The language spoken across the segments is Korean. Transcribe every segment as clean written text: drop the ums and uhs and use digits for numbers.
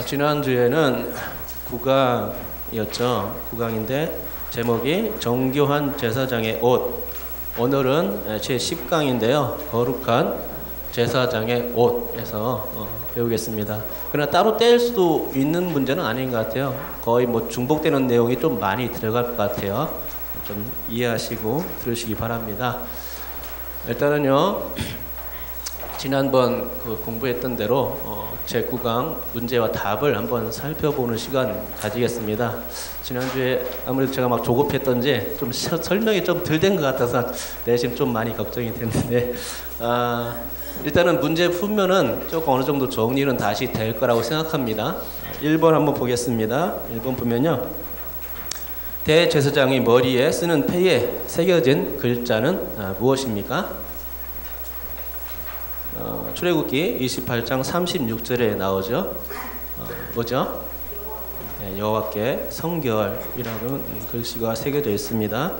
지난주에는 구강이었죠. 구강인데 제목이 정교한 제사장의 옷. 오늘은 제10강인데요. 거룩한 제사장의 옷에서 배우겠습니다. 그러나 따로 뗄 수도 있는 문제는 아닌 것 같아요. 거의 중복되는 내용이 좀 많이 들어갈 것 같아요. 좀 이해하시고 들으시기 바랍니다. 일단은요, 지난번 공부했던 대로 제9강 문제와 답을 한번 살펴보는 시간 가지겠습니다. 지난주에 아무래도 제가 막 조급했던지 좀 설명이 좀 덜 된 것 같아서 내심 좀 많이 걱정이 됐는데, 일단은 문제 풀면은 조금 어느 정도 정리는 다시 될 거라고 생각합니다. 1번 한번 보겠습니다. 1번 보면요, 대제사장이 머리에 쓰는 패에 새겨진 글자는 무엇입니까? 출애굽기 28장 36절에 나오죠. 뭐죠? 여호와께 성결이라는 글씨가 새겨져 있습니다.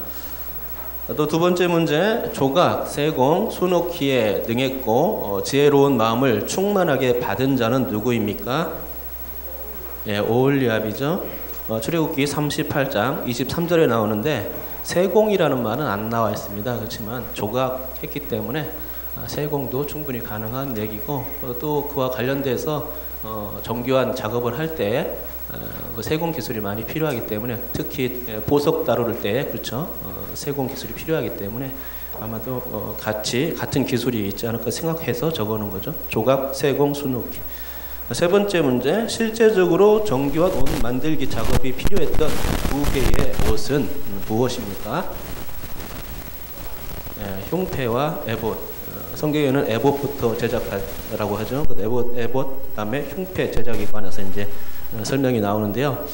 또 두 번째 문제, 조각, 세공, 수놓기에 능했고 지혜로운 마음을 충만하게 받은 자는 누구입니까? 오홀리압이죠. 출애굽기 38장 23절에 나오는데 세공이라는 말은 안 나와 있습니다. 그렇지만 조각했기 때문에 세공도 충분히 가능한 얘기고, 또 그와 관련돼서 정교한 작업을 할 때 세공 기술이 많이 필요하기 때문에, 특히 보석 다룰 때 그렇죠, 세공 기술이 필요하기 때문에 아마도 같은 기술이 있지 않을까 생각해서 적어놓은 거죠. 조각, 세공, 수놓기. 세 번째 문제, 실제적으로 정교한 옷 만들기 작업이 필요했던 두 개의 옷은 무엇입니까? 흉패와 에봇. 성경에는 에봇부터 제작하라고 하죠. 에봇 다음에 흉패 제작에 관해서 이제 설명이 나오는데요.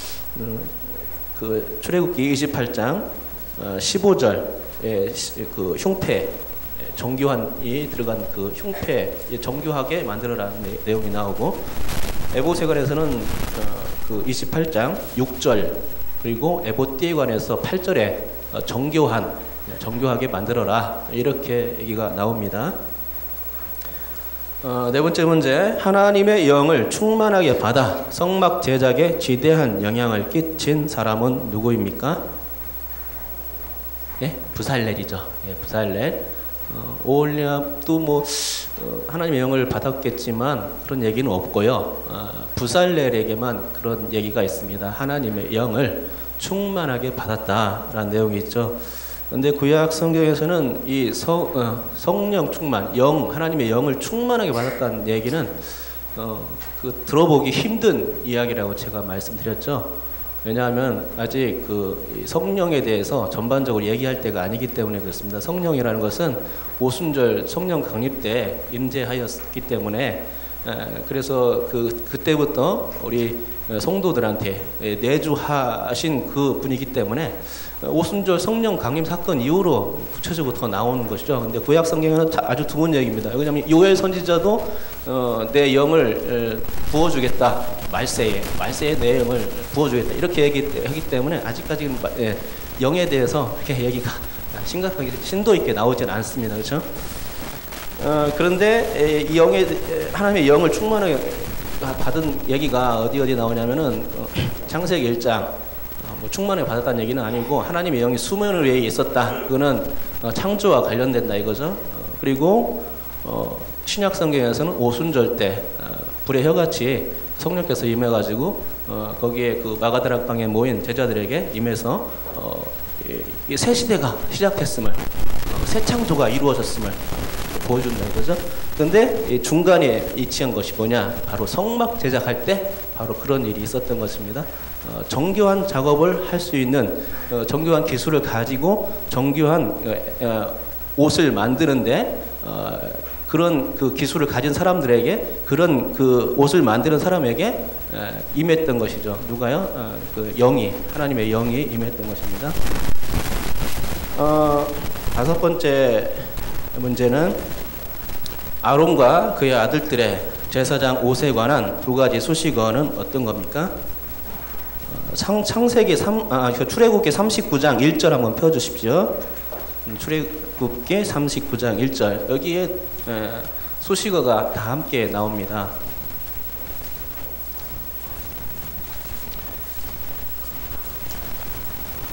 그 출애굽기 28장 15절에 그 흉패, 정교한이 들어간 그 흉패 정교하게 만들어라는 내용이 나오고, 에봇에 관해서는 그 28장 6절, 그리고 에봇띠에 관해서 8절에 정교하게 만들어라, 이렇게 얘기가 나옵니다. 네 번째 문제, 하나님의 영을 충만하게 받아 성막 제작에 지대한 영향을 끼친 사람은 누구입니까? 부살렐이죠. 부살렐. 오홀리압도 하나님의 영을 받았겠지만 그런 얘기는 없고요. 부살렐에게만 그런 얘기가 있습니다. 하나님의 영을 충만하게 받았다라는 내용이 있죠. 근데 구약 성경에서는 이 성령 충만, 하나님의 영을 충만하게 받았다는 얘기는 들어보기 힘든 이야기라고 제가 말씀드렸죠. 왜냐하면 아직 그 성령에 대해서 전반적으로 얘기할 때가 아니기 때문에 그렇습니다. 성령이라는 것은 오순절 성령 강립 때 임재하였기 때문에, 그래서 그때부터 우리 성도들한테 내주하신 그 분이기 때문에 오순절 성령 강림 사건 이후로 구체적으로 더 나오는 것이죠. 근데 구약 성경에는 아주 드문 얘기입니다. 왜냐하면 요엘 선지자도 내 영을 부어주겠다, 말세에 내 영을 부어주겠다, 이렇게 얘기하기 때문에 아직까지는 영에 대해서 그렇게 얘기가 심각하게 심도 있게 나오진 않습니다. 그렇죠? 그런데 이 하나님의 영을 충만하게 받은 얘기가 어디 나오냐면은 창세기 1장, 충만하게 받았다는 얘기는 아니고 하나님의 영이 수면 위에 있었다, 그거는 창조와 관련된다 이거죠. 그리고 신약 성경에서는 오순절 때 불의 혀같이 성령께서 임해가지고 거기에 그 마가다락방에 모인 제자들에게 임해서 이 새 시대가 시작했음을, 새 창조가 이루어졌음을 보여준다 이거죠. 그런데 중간에 위치한 것이 뭐냐, 바로 성막 제작할 때 바로 그런 일이 있었던 것입니다. 정교한 작업을 할 수 있는 정교한 기술을 가지고 정교한 옷을 만드는데, 그런 그 기술을 가진 사람들에게, 그런 그 옷을 만드는 사람에게 임했던 것이죠. 누가요? 하나님의 영이 임했던 것입니다. 다섯 번째 문제는 아론과 그의 아들들의 제사장 옷에 관한 두 가지 수식어는 어떤 겁니까? 출애굽기 39장 1절 한번 펴주십시오. 출애굽기 39장 1절. 여기에 수식어가 다 함께 나옵니다.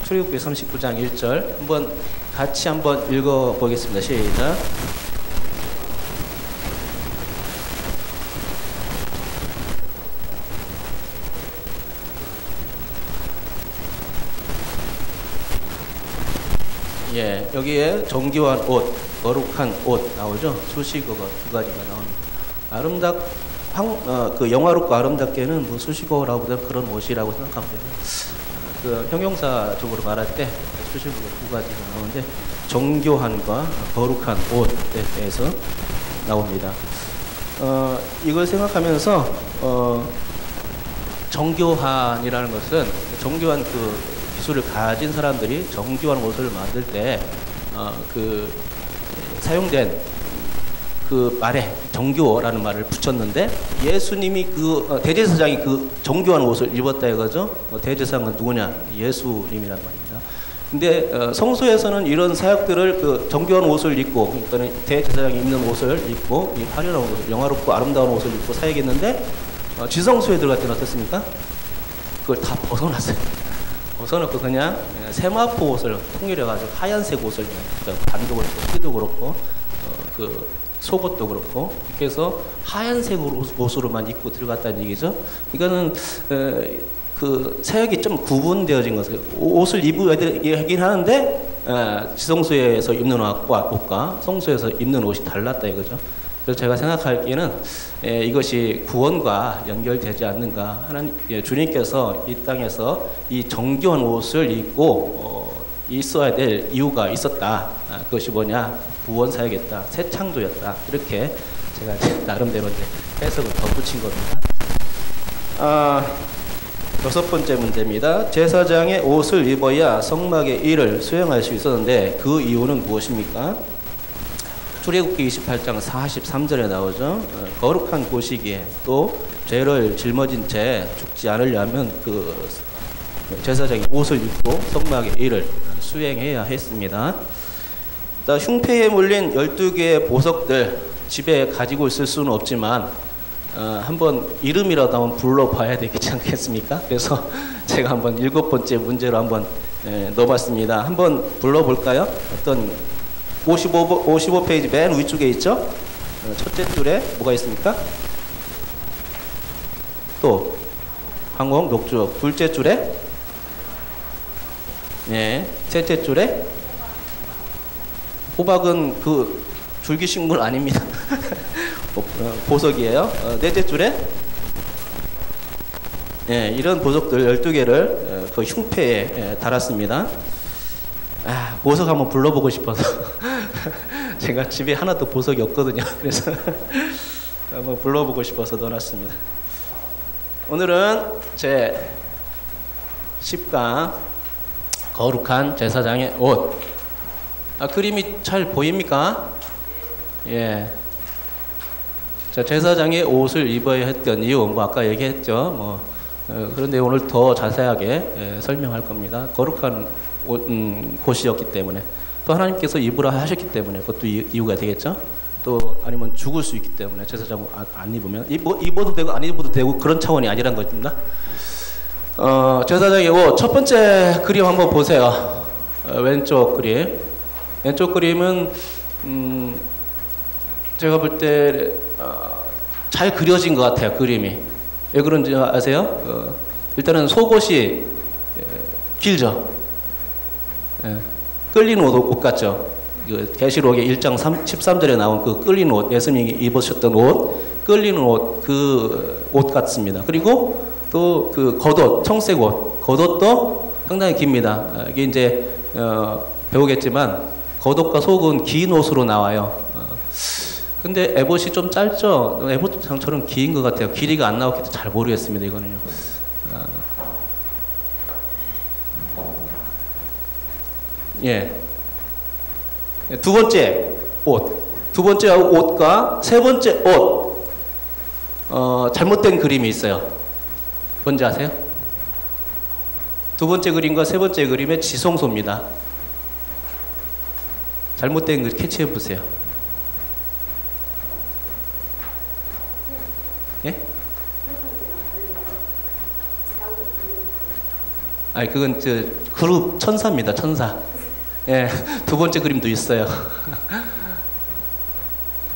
출애굽기 39장 1절 한번 같이 한번 읽어보겠습니다. 시작. 예, 여기에 정교한 옷, 거룩한 옷 나오죠. 수식어가 두 가지가 나옵니다. 그 영화롭고 아름답게는 뭐 수식어라고 보다 그런 옷이라고 생각하면 돼요. 그 형용사적으로 말할 때 수식어가 두 가지가 나오는데 정교한과 거룩한 옷에 대해서 나옵니다. 이걸 생각하면서 정교한이라는 것은 정교한 그 기술을 가진 사람들이 정교한 옷을 만들 때 사용된 그 말에 정교라는 말을 붙였는데 예수님이 대제사장이 그 정교한 옷을 입었다 이거죠. 대제사장은 누구냐? 예수님이란 말입니다. 근데 성소에서는 이런 사역들을 그 정교한 옷을 입고 그러니까 대제사장이 입는 옷을 입고 이 화려한 옷을 영화롭고 아름다운 옷을 입고 사역했는데 지성소에 들어갈 때는 어떻습니까? 그걸 다 벗어났어요. 벗어놓고 그냥 세마포 옷을 통일해가지고 하얀색 옷을 반도 그렇고 티도 그렇고 그 속옷도 그렇고 이렇게 해서 하얀색 옷으로만 입고 들어갔다는 얘기죠. 이거는 그 사역이 좀 구분되어진 것을 옷을 입어야 되긴 하는데 지성소에서 입는 옷과 성소에서 입는 옷이 달랐다 이거죠. 그래서 제가 생각하기에는 이것이 구원과 연결되지 않는가 하는 주님께서 이 땅에서 이 정교한 옷을 입고 있어야 될 이유가 있었다. 그것이 뭐냐? 구원 사역이었다. 새 창조였다. 이렇게 제가 나름대로 해석을 덧붙인 겁니다. 여섯 번째 문제입니다. 제사장의 옷을 입어야 성막의 일을 수행할 수 있었는데 그 이유는 무엇입니까? 출애굽기 28장 43절에 나오죠. 거룩한 곳이기에 또 죄를 짊어진 채 죽지 않으려면 그 제사장이 옷을 입고 성막의 일을 수행해야 했습니다. 흉패에 물린 12개의 보석들 집에 가지고 있을 수는 없지만 한번 이름이라도 한번 불러봐야 되겠지 않겠습니까? 그래서 제가 한번 7번째 문제로 한번 넣어봤습니다. 한번 불러볼까요? 어떤 55페이지 맨 위쪽에 있죠? 첫째 줄에 뭐가 있습니까? 또 황홍, 녹죽. 둘째 줄에 셋째 줄에 호박은 그 줄기식물 아닙니다. 보석이에요. 넷째 줄에 이런 보석들 12개를 그 흉패에 달았습니다. 보석 한번 불러보고 싶어서 제가 집에 하나도 보석이 없거든요. 그래서 한번 불러보고 싶어서 넣어놨습니다. 오늘은 제 10강 거룩한 제사장의 옷. 그림이 잘 보입니까? 예. 자, 제사장의 옷을 입어야 했던 이유, 아까 얘기했죠. 그런데 오늘 더 자세하게 설명할 겁니다. 거룩한 곳이었기 때문에, 또 하나님께서 입으라 하셨기 때문에 그것도 이유가 되겠죠. 또 아니면 죽을 수 있기 때문에 제사장 안 입으면 입어도 되고 안 입어도 되고 그런 차원이 아니란 것입니다. 제사장의 옷 첫 번째 그림 한번 보세요. 왼쪽 그림. 왼쪽 그림은 제가 볼 때 잘 그려진 것 같아요. 그림이. 왜 그런지 아세요? 일단은 속옷이 길죠. 끌린 옷 같죠. 계시록의 1장 13절에 나온 그 끌린 옷, 예수님이 입으셨던 옷, 끌리는 옷, 그 옷 같습니다. 그리고 또 그 겉옷, 청색 옷, 겉옷도 상당히 깁니다. 이게 이제 배우겠지만 겉옷과 속은 긴 옷으로 나와요. 근데 에봇이 좀 짧죠. 에봇처럼 긴 것 같아요. 길이가 안 나왔기 때문에 잘 모르겠습니다. 이거는요. 두 번째 옷. 두 번째 옷과 세 번째 옷. 잘못된 그림이 있어요. 뭔지 아세요? 두 번째 그림과 세 번째 그림의 지성소입니다. 잘못된 걸 캐치해 보세요. 아니 그건 저 그룹 천사입니다. 천사. 예, 두 번째 그림도 있어요.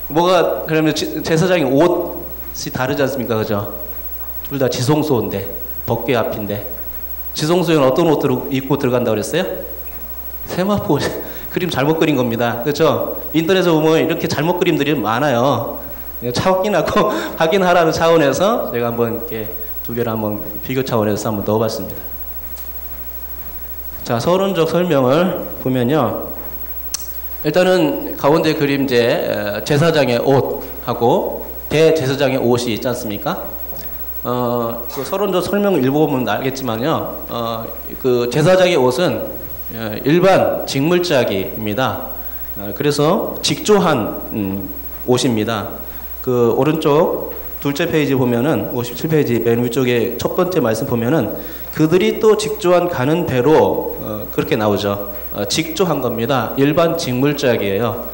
뭐가 그러면 제사장의 옷이 다르지 않습니까, 그죠? 둘 다 지성소인데 법궤 앞인데 지성소에는 어떤 옷들을 입고 들어간다고 그랬어요? 세마포 그림 잘못 그린 겁니다. 그렇죠? 인터넷에 보면 이렇게 잘못 그림들이 많아요. 확인하고 확인하라는 차원에서 제가 한번 이렇게 두 개를 한번 비교 차원에서 한번 넣어봤습니다. 자, 서론적 설명을 보면요. 일단은 가운데 그림 제사장의 옷하고 대제사장의 옷이 있지 않습니까? 그 서론적 설명을 읽어보면 알겠지만요. 그 제사장의 옷은 일반 직물짜기입니다. 그래서 직조한 옷입니다. 그 오른쪽 둘째 페이지 보면은 57페이지 맨 위쪽에 첫 번째 말씀 보면은 그들이 또 직조한 가는 배로 그렇게 나오죠. 직조한 겁니다. 일반 직물짝이에요.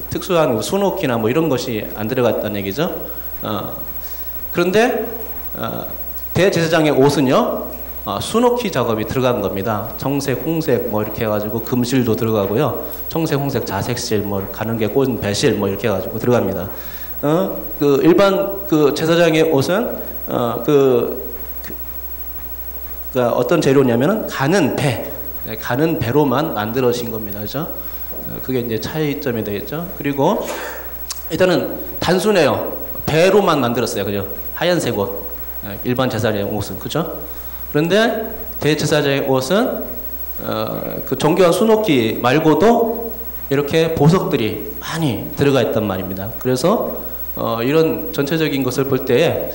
특수한 수놓기나 뭐 이런 것이 안 들어갔다는 얘기죠. 그런데 대제사장의 옷은요, 수놓기 작업이 들어간 겁니다. 청색, 홍색 뭐 이렇게 해가지고 금실도 들어가고요. 청색, 홍색, 자색실 뭐 가는 게 꽂은 배실 뭐 이렇게 해가지고 들어갑니다. 그 일반 그 제사장의 옷은 그러니까 어떤 재료냐면은 가는 배로만 만들어진 겁니다. 그죠? 그게 이제 차이점이 되겠죠. 그리고 일단은 단순해요. 배로만 만들었어요. 그죠? 하얀색 옷. 일반 제사장의 옷은. 그죠? 그런데 대제사장의 옷은 그 정교한 수놓기 말고도 이렇게 보석들이 많이 들어가 있단 말입니다. 그래서 이런 전체적인 것을 볼 때에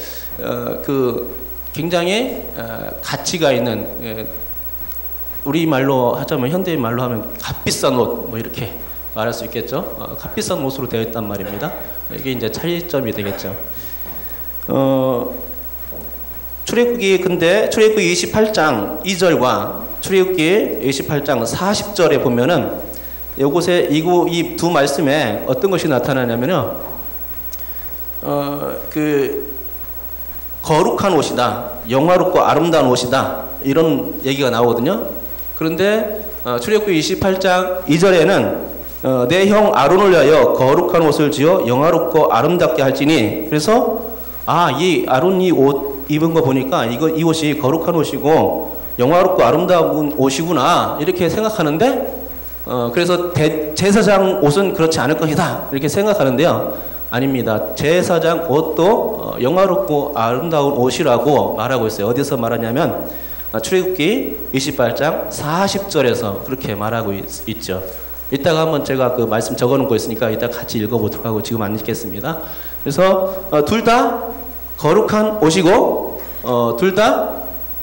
그 굉장히 가치가 있는, 우리 말로 하자면 현대인 말로 하면 값비싼 옷 뭐 이렇게 말할 수 있겠죠. 값비싼 옷으로 되어 있단 말입니다. 이게 이제 차이점이 되겠죠. 출애굽기 28장 2절과 출애굽기 28장 40절에 보면은 이곳에 이 두 말씀에 어떤 것이 나타나냐면요. 그 거룩한 옷이다, 영화롭고 아름다운 옷이다, 이런 얘기가 나오거든요. 그런데 출애굽기 28장 2절에는 내 형 아론을 위하여 거룩한 옷을 지어 영화롭고 아름답게 할지니, 그래서 이 아론이 옷 입은 거 보니까 이 옷이 거룩한 옷이고 영화롭고 아름다운 옷이구나 이렇게 생각하는데, 그래서 제사장 옷은 그렇지 않을 것이다 이렇게 생각하는데요. 아닙니다. 제사장 옷도 영화롭고 아름다운 옷이라고 말하고 있어요. 어디서 말하냐면 출애굽기 28장 40절에서 그렇게 말하고 있죠. 이따가 한번 제가 그 말씀 적어놓은 거 있으니까 이따 같이 읽어보도록 하고 지금 안 읽겠습니다. 그래서 둘 다 거룩한 옷이고 둘 다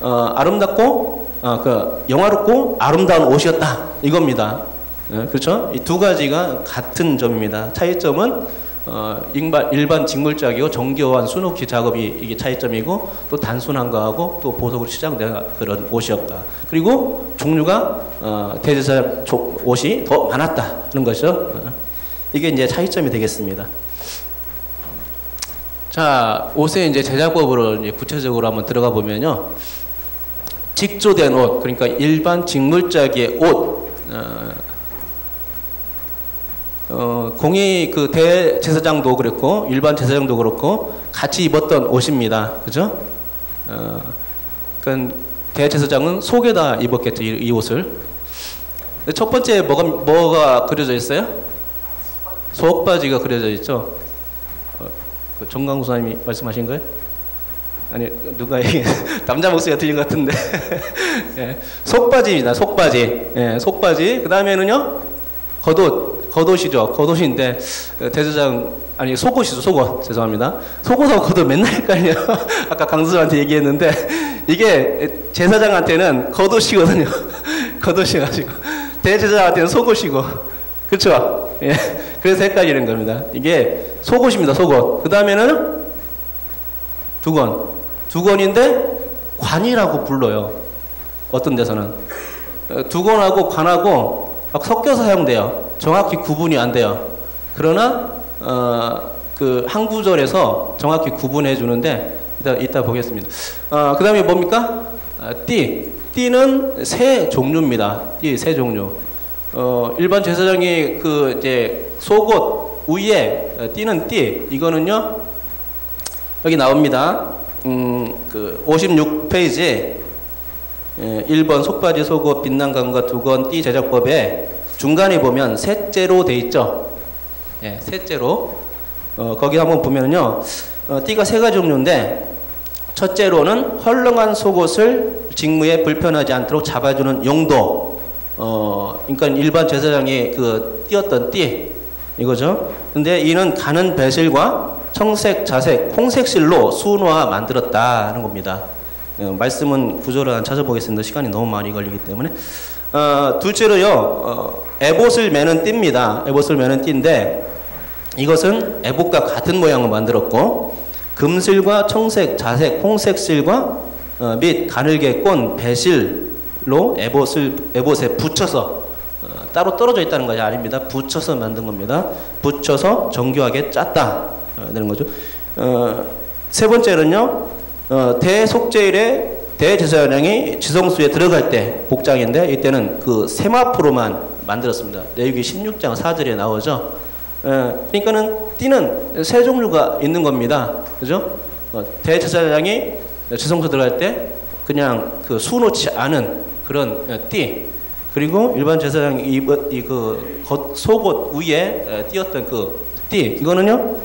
아름답고 그 영화롭고 아름다운 옷이었다 이겁니다. 그렇죠? 이 두 가지가 같은 점입니다. 차이점은 일반 직물작이고 정교한 수놓기 작업이 이게 차이점이고, 또 단순한 거하고 또 보석으로 치장된 그런 옷이었다. 그리고 종류가 대제사장 옷이 더 많았다는 것이죠. 이게 이제 차이점이 되겠습니다. 자, 옷의 이제 제작법으로 이제 구체적으로 한번 들어가 보면요. 직조된 옷, 그러니까 일반 직물작의 옷, 공이 그 대제사장도 그렇고 일반 제사장도 그렇고 같이 입었던 옷입니다. 그죠? 그러니까 대제사장은 속에다 입었겠죠, 이 옷을. 첫 번째 뭐가 그려져 있어요? 속바지가 그려져 있죠. 그 정강수 사님이 말씀하신 거예요? 아니, 누가 남자 목소리가 들린 것 같은데. 예, 속바지입니다. 속바지. 예, 속바지. 그 다음에는요, 겉옷이죠. 겉옷인데 대제사장 아니 속옷이죠. 속옷. 죄송합니다. 속옷하고 겉옷 맨날 헷갈려요. 아까 강수님한테 얘기했는데 이게 제사장한테는 겉옷이거든요. 겉옷이가지고 대제사장한테는 속옷이고, 그렇죠? 예. 그래서 헷갈리는 겁니다. 이게 속옷입니다. 속옷. 그 다음에는 두건인데 관이라고 불러요. 어떤 데서는 두건하고 관하고 막 섞여서 사용돼요. 정확히 구분이 안 돼요. 그러나 그 한 구절에서 정확히 구분해 주는데 이따 보겠습니다. 그 다음에 뭡니까? 띠 띠는 세 종류입니다. 띠 세 종류. 일반 제사장이 그 이제 속옷 위에 띠는 띠, 이거는요 여기 나옵니다. 그 56페이지 1번 속바지 속옷 빛난 가운과 두건 띠 제작법에 중간에 보면 셋째로 돼 있죠. 예, 셋째로. 거기 한번 보면은요, 띠가 세 가지 종류인데, 첫째로는 헐렁한 속옷을 직무에 불편하지 않도록 잡아주는 용도. 그러니까 일반 제사장이 그 띄었던 띠, 이거죠. 근데 이는 가는 배실과 청색, 자색, 홍색실로 수놓아 만들었다는 겁니다. 말씀은 구조를 안 찾아보겠습니다. 시간이 너무 많이 걸리기 때문에. 둘째로요, 에봇을 매는 띠입니다. 에봇을 매는 띠인데, 이것은 에봇과 같은 모양을 만들었고, 금실과 청색, 자색, 홍색실과 및 가늘게 꼰 배실로 에봇에 붙여서 따로 떨어져 있다는 것이 아닙니다. 붙여서 만든 겁니다. 붙여서 정교하게 짰다 되는 거죠. 세 번째는요, 대속죄일에 대제사장이 지성소에 들어갈 때 복장인데, 이때는 그 세마포로만 만들었습니다. 레위기 16장 4절에 나오죠. 그러니까는 띠는 세 종류가 있는 겁니다. 그죠? 대제사장이 지성소 들어갈 때 그냥 그 수놓지 않은 그런 띠, 그리고 일반 제사장이 그 속옷 위에 띄었던 그 띠, 이거는요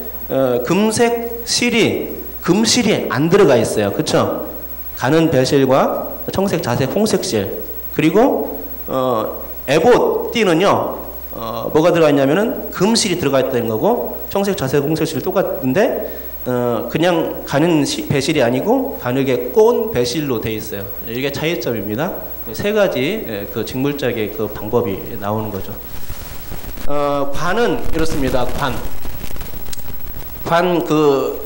금색 실이 금실이 안 들어가 있어요. 그쵸? 가는 배실과 청색, 자색, 홍색실. 그리고 에봇 띠는요 뭐가 들어가 있냐면은 금실이 들어가 있다는 거고, 청색, 자색, 홍색실이 똑같은데 그냥 가는 배실이 아니고 가늘게 꼰 배실로 돼 있어요. 이게 차이점입니다. 세 가지 그 직물작의 그 방법이 나오는 거죠. 관은 이렇습니다. 관 그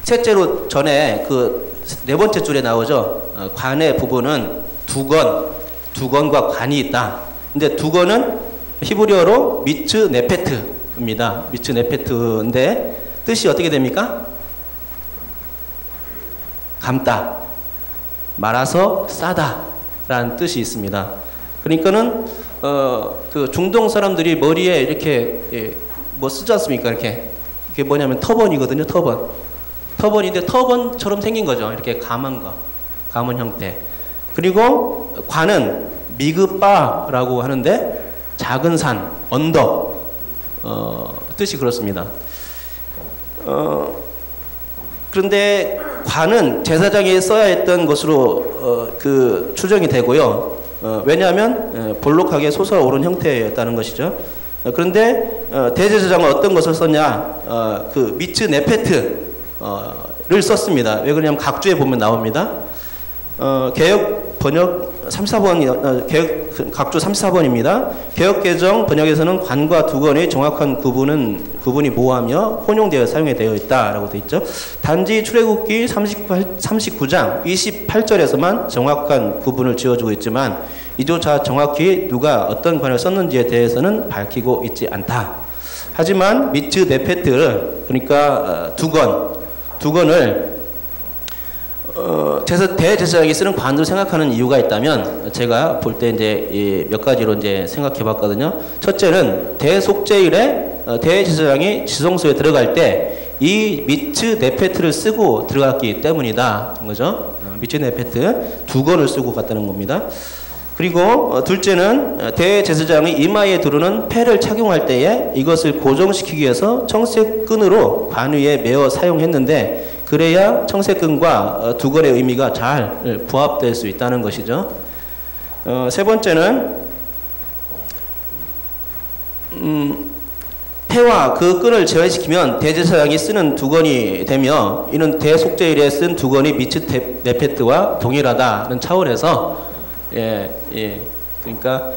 셋째로 전에 그 네 번째 줄에 나오죠. 관의 부분은 두건과 관이 있다. 근데 두건은 히브리어로 미츠 네페트입니다. 미츠 네페트인데 뜻이 어떻게 됩니까? 감다, 말아서 싸다 라는 뜻이 있습니다. 그러니까는 그 중동 사람들이 머리에 이렇게 뭐 쓰지 않습니까? 이렇게 뭐냐면 터번이거든요. 터번인데 터번처럼 생긴 거죠. 이렇게 감은 형태. 그리고 관은 미그바라고 하는데 작은 산, 언덕, 뜻이 그렇습니다. 그런데 관은 제사장이 써야 했던 것으로 그 추정이 되고요. 왜냐하면 볼록하게 솟아오른 형태였다는 것이죠. 그런데 대제사장은 어떤 것을 썼냐? 그 미츠 네페트를 썼습니다. 왜 그러냐면 각주에 보면 나옵니다. 개역 번역 34번, 각주 34번입니다. 개역개정 번역에서는 관과 두건의 정확한 구분이 모호하며 혼용되어 사용되어 있다라고 되어 있죠. 단지 출애굽기 39장 28절에서만 정확한 구분을 지어주고 있지만, 이조차 정확히 누가 어떤 관을 썼는지에 대해서는 밝히고 있지 않다. 하지만 미츠 네페트를, 그러니까 두건을 대제사장이 쓰는 관으로 생각하는 이유가 있다면, 제가 볼 때 이제 몇 가지로 이제 생각해 봤거든요. 첫째는 대속죄일에 대제사장이 지성소에 들어갈 때 이 미츠 네페트를 쓰고 들어갔기 때문이다. 그죠? 미츠 네페트 두건을 쓰고 갔다는 겁니다. 그리고 둘째는 대제사장이 이마에 두르는 패를 착용할 때에 이것을 고정시키기 위해서 청색 끈으로 관 위에 매어 사용했는데, 그래야 청색끈과 두건의 의미가 잘 부합될 수 있다는 것이죠. 세 번째는 패와 그 끈을 제외시키면 대제사장이 쓰는 두건이 되며, 이는 대속죄일에 쓴 두건이 미츠 네페트와 동일하다는 차원에서 그러니까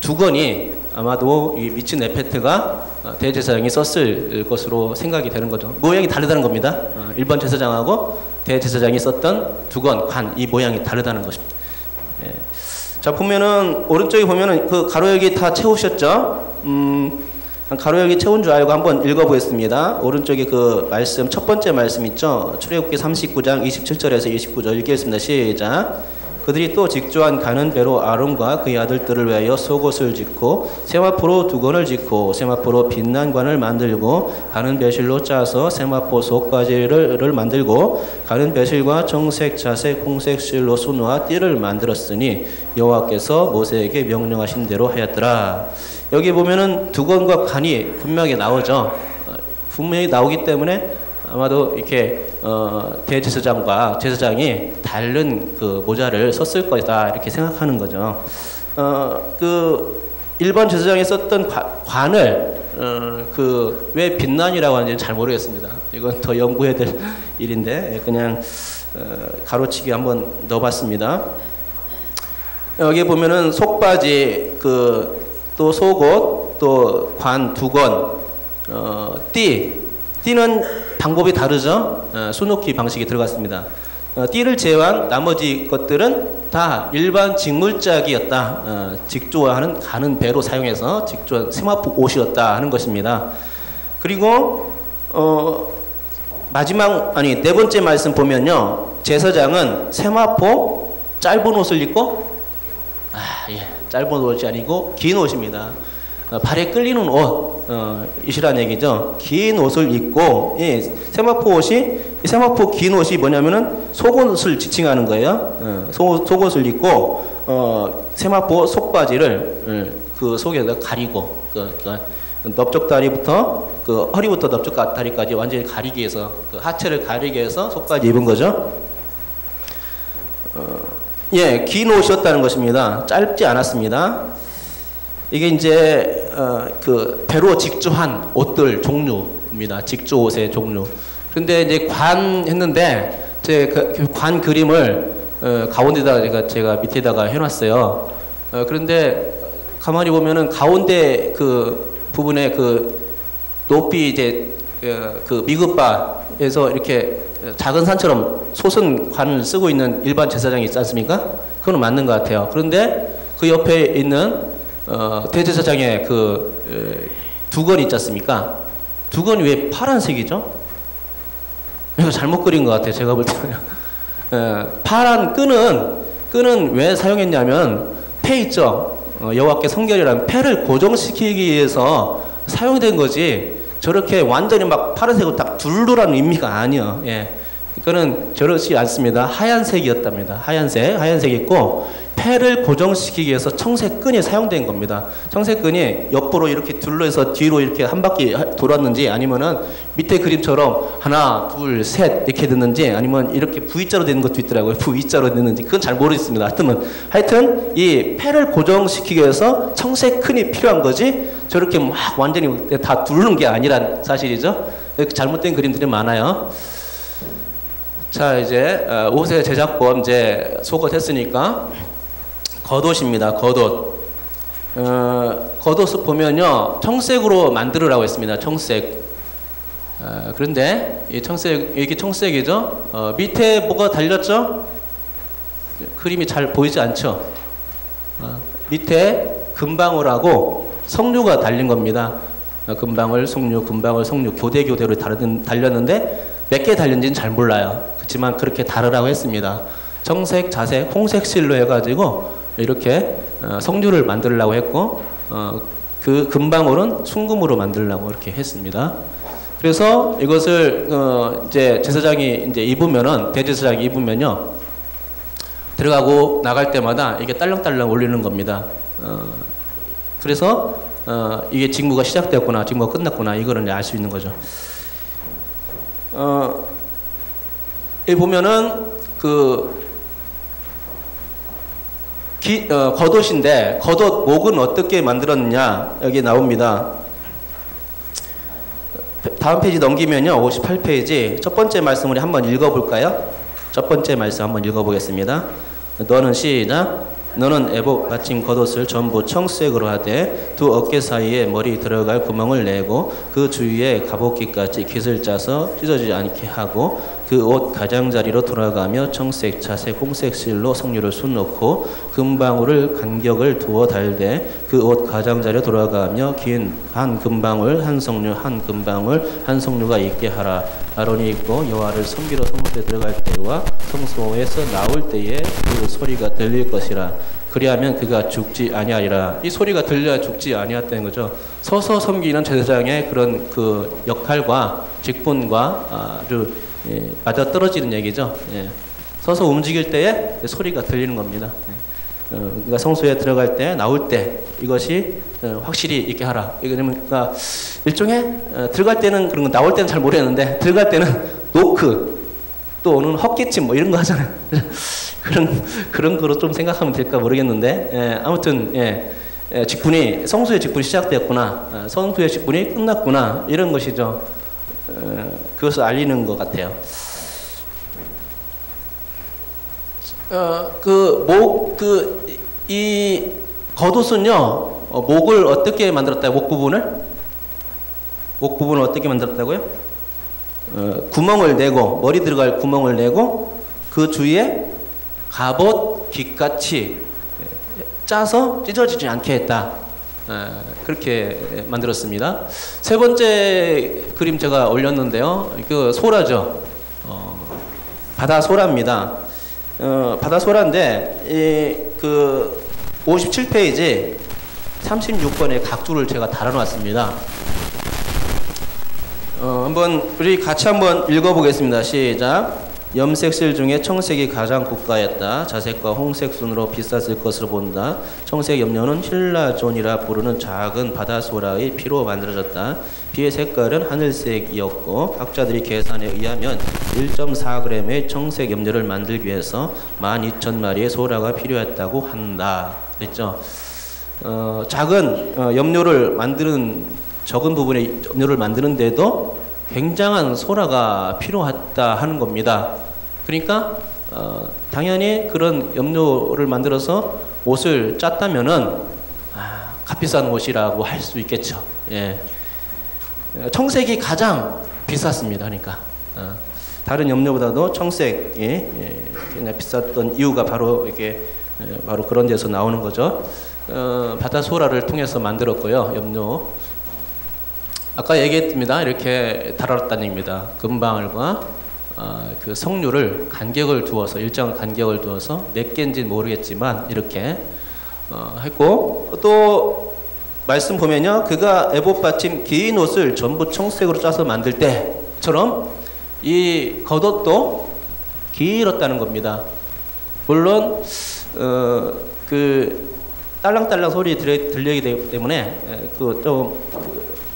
두건이 아마도 이 미츠 네페트가 대제사장이 썼을 것으로 생각이 되는 거죠. 모양이 다르다는 겁니다. 일반 제사장하고 대제사장이 썼던 두건, 관, 이 모양이 다르다는 것입니다. 자, 보면은 오른쪽에 보면은 그 가로열기 다 채우셨죠? 가로열기 채운 줄 알고 한번 읽어보겠습니다. 오른쪽에 그 말씀, 첫 번째 말씀 있죠? 출애굽기 39장 27절에서 29절 읽겠습니다. 시작. 그들이 또 직조한 가는 배로 아론과 그의 아들들을 위하여 속옷을 짓고 세마포로 두건을 짓고 세마포로 빛난관을 만들고 가는 배실로 짜서 세마포 속바지를 만들고 가는 배실과 청색, 자색, 홍색 실로 수놓아 띠를 만들었으니 여호와께서 모세에게 명령하신 대로 하였더라. 여기 보면은 두건과 관이 분명히 나오죠. 분명히 나오기 때문에 아마도 이렇게 대제사장과 제사장이 다른 그 모자를 썼을 것이다 이렇게 생각하는 거죠. 그 일반 제사장이 썼던 관을 그 왜 빛난이라고 하는지 잘 모르겠습니다. 이건 더 연구해야 될 일인데 그냥 가로치기 한번 넣어봤습니다. 여기 보면은 속바지, 또 속옷, 또 관, 두건, 띠는 방법이 다르죠. 수놓기 방식이 들어갔습니다. 띠를 제외한 나머지 것들은 다 일반 직물짝이었다. 직조하는 가는 배로 사용해서 직조한 세마포 옷이었다 하는 것입니다. 그리고 네 번째 말씀 보면요, 제사장은 세마포 짧은 옷을 입고 짧은 옷이 아니고 긴 옷입니다. 발에 끌리는 옷 이시란 얘기죠. 긴 옷을 입고 세마포 긴 옷이 뭐냐면은 속옷을 지칭하는 거예요. 속옷을 입고 세마포 속바지를 그 속에다 가리고 넓적다리부터 허리부터 넓적다리까지 완전히 가리기 위해서 하체를 가리기 위해서 속바지 입은 거죠. 긴 옷이었다는 것입니다. 짧지 않았습니다. 이게 이제 그 배로 직조한 옷들 종류입니다. 직조 옷의 종류. 그런데 이제 관 했는데 관 그림을 가운데다가 제가 밑에다가 해놨어요. 그런데 가만히 보면은 가운데 그 부분에 그 높이 이제 그 미급바에서 이렇게 작은 산처럼 솟은 관을 쓰고 있는 일반 제사장이 있지 않습니까? 그건 맞는 것 같아요. 그런데 그 옆에 있는 대제사장의 두건이 있지 않습니까? 두건이 왜 파란색이죠? 이거 잘못 그린 것 같아요. 제가 볼 때는. 파란 끈은 왜 사용했냐면 패 있죠? 여호와께 성결이라는 패를 고정시키기 위해서 사용된 거지 저렇게 완전히 막 파란색으로 딱 둘러라는 의미가 아니에요. 이거는 저렇지 않습니다. 하얀색이었답니다. 하얀색 있고 패를 고정시키기 위해서 청색 끈이 사용된 겁니다. 청색 끈이 옆으로 이렇게 둘러서 뒤로 이렇게 한 바퀴 돌았는지 아니면은 밑에 그림처럼 하나, 둘, 셋 이렇게 됐는지 아니면 이렇게 V자로 되는 것도 있더라고요. V자로 됐는지 그건 잘 모르겠습니다. 하여튼 이 패를 고정시키기 위해서 청색 끈이 필요한 거지 저렇게 막 완전히 다 두르는 게 아니란 사실이죠. 잘못된 그림들이 많아요. 자, 이제 옷의 제작법 이제 속옷 했으니까 겉옷입니다. 겉옷. 겉옷을 보면요, 청색으로 만들으라고 했습니다. 청색. 그런데 이 청색, 이게 청색이죠. 밑에 뭐가 달렸죠? 그림이 잘 보이지 않죠? 밑에 금방울하고 석류가 달린 겁니다. 금방울, 석류 교대로 달렸는데 몇 개 달렸는지는 잘 몰라요. 그렇지만 그렇게 다르라고 했습니다. 청색, 자색, 홍색 실로 해가지고 이렇게 석류를 만들려고 했고 그 금방울은 순금으로 만들려고 이렇게 했습니다. 그래서 이것을 이제 제사장이 이제 입으면은 대제사장이 입으면요 들어가고 나갈 때마다 이게 딸랑딸랑 울리는 겁니다. 그래서 이게 직무가 시작되었구나, 직무가 끝났구나 이거를 알 수 있는 거죠. 여기 보면은 겉옷인데 겉옷 목은 어떻게 만들었느냐 여기 나옵니다. 다음 페이지 넘기면요 58페이지 첫 번째 말씀 우리 한번 읽어볼까요? 첫 번째 말씀 한번 읽어보겠습니다. 너는 시작. 너는 애복 받침 겉옷을 전부 청색으로 하되 두 어깨 사이에 머리 들어갈 구멍을 내고 그 주위에 가복기까지 깃을 짜서 찢어지지 않게 하고 그 옷 가장자리로 돌아가며 청색, 자색, 홍색 실로 성류를 쑤놓고 금방울을 간격을 두어 달되 그 옷 가장자리로 돌아가며 긴 한 금방울 한 성류 한 금방울 한 성류가 있게 하라. 아론이 있고 여호와를 섬기러 성소에 들어갈 때와 성소에서 나올 때에 그 소리가 들릴 것이라. 그리하면 그가 죽지 아니하리라. 이 소리가 들려야 죽지 아니했다는 거죠. 서서 섬기는 제사장의 그런 그 역할과 직분과 아주 맞아 떨어지는 얘기죠. 예. 서서 움직일 때에 소리가 들리는 겁니다. 그러니까 성소에 들어갈 때, 나올 때 이것이 확실히 있게 하라. 그러니까 일종의 들어갈 때는 그런 거, 나올 때는 잘 모르겠는데 들어갈 때는 노크 또 오는 헛기침 뭐 이런 거 하잖아요. 그런 거로 좀 생각하면 될까 모르겠는데 아무튼 직분이 성소의 직분이 시작되었구나, 성소의 직분이 끝났구나 이런 것이죠. 그것을 알리는 것 같아요. 이 겉옷은요, 목을 어떻게 만들었다고? 목 부분을 어떻게 만들었다고요? 구멍을 내고, 머리 들어갈 구멍을 내고, 그 주위에 갑옷, 깃같이 짜서 찢어지지 않게 했다. 그렇게 만들었습니다. 세 번째 그림 제가 올렸는데요. 그 소라죠. 바다 소라입니다. 바다 소라인데, 그 57페이지 36번의 각주를 제가 달아놨습니다. 우리 같이 한번 읽어보겠습니다. 시작. 염색실 중에 청색이 가장 고가였다. 자색과 홍색 순으로 비쌌을 것으로 본다. 청색 염료는 힐라존이라 부르는 작은 바다소라의 피로 만들어졌다. 피의 색깔은 하늘색이었고 학자들이 계산에 의하면 1.4g의 청색 염료를 만들기 위해서 12,000마리의 소라가 필요했다고 한다. 그랬죠. 작은 염료를 만드는, 적은 부분의 염료를 만드는데도 굉장한 소라가 필요하다 하는 겁니다. 그러니까 당연히 그런 염료를 만들어서 옷을 짰다면은 값비싼 옷이라고 할 수 있겠죠. 예. 청색이 가장 비쌌습니다. 그러니까 다른 염료보다도 청색이 그냥 비쌌던 이유가 바로 이게 바로 그런 데서 나오는 거죠. 바다 소라를 통해서 만들었고요. 염료. 아까 얘기했습니다. 이렇게 달았다는 얘기입니다. 금방울과 그 성류를 간격을 두어서, 일정한 간격을 두어서 몇 개인지는 모르겠지만 이렇게 했고, 또 말씀 보면요, 그가 에봇 받침 긴 옷을 전부 청색으로 짜서 만들 때처럼 이 겉옷도 길었다는 겁니다. 물론 그 딸랑딸랑 소리 들리기 때문에 좀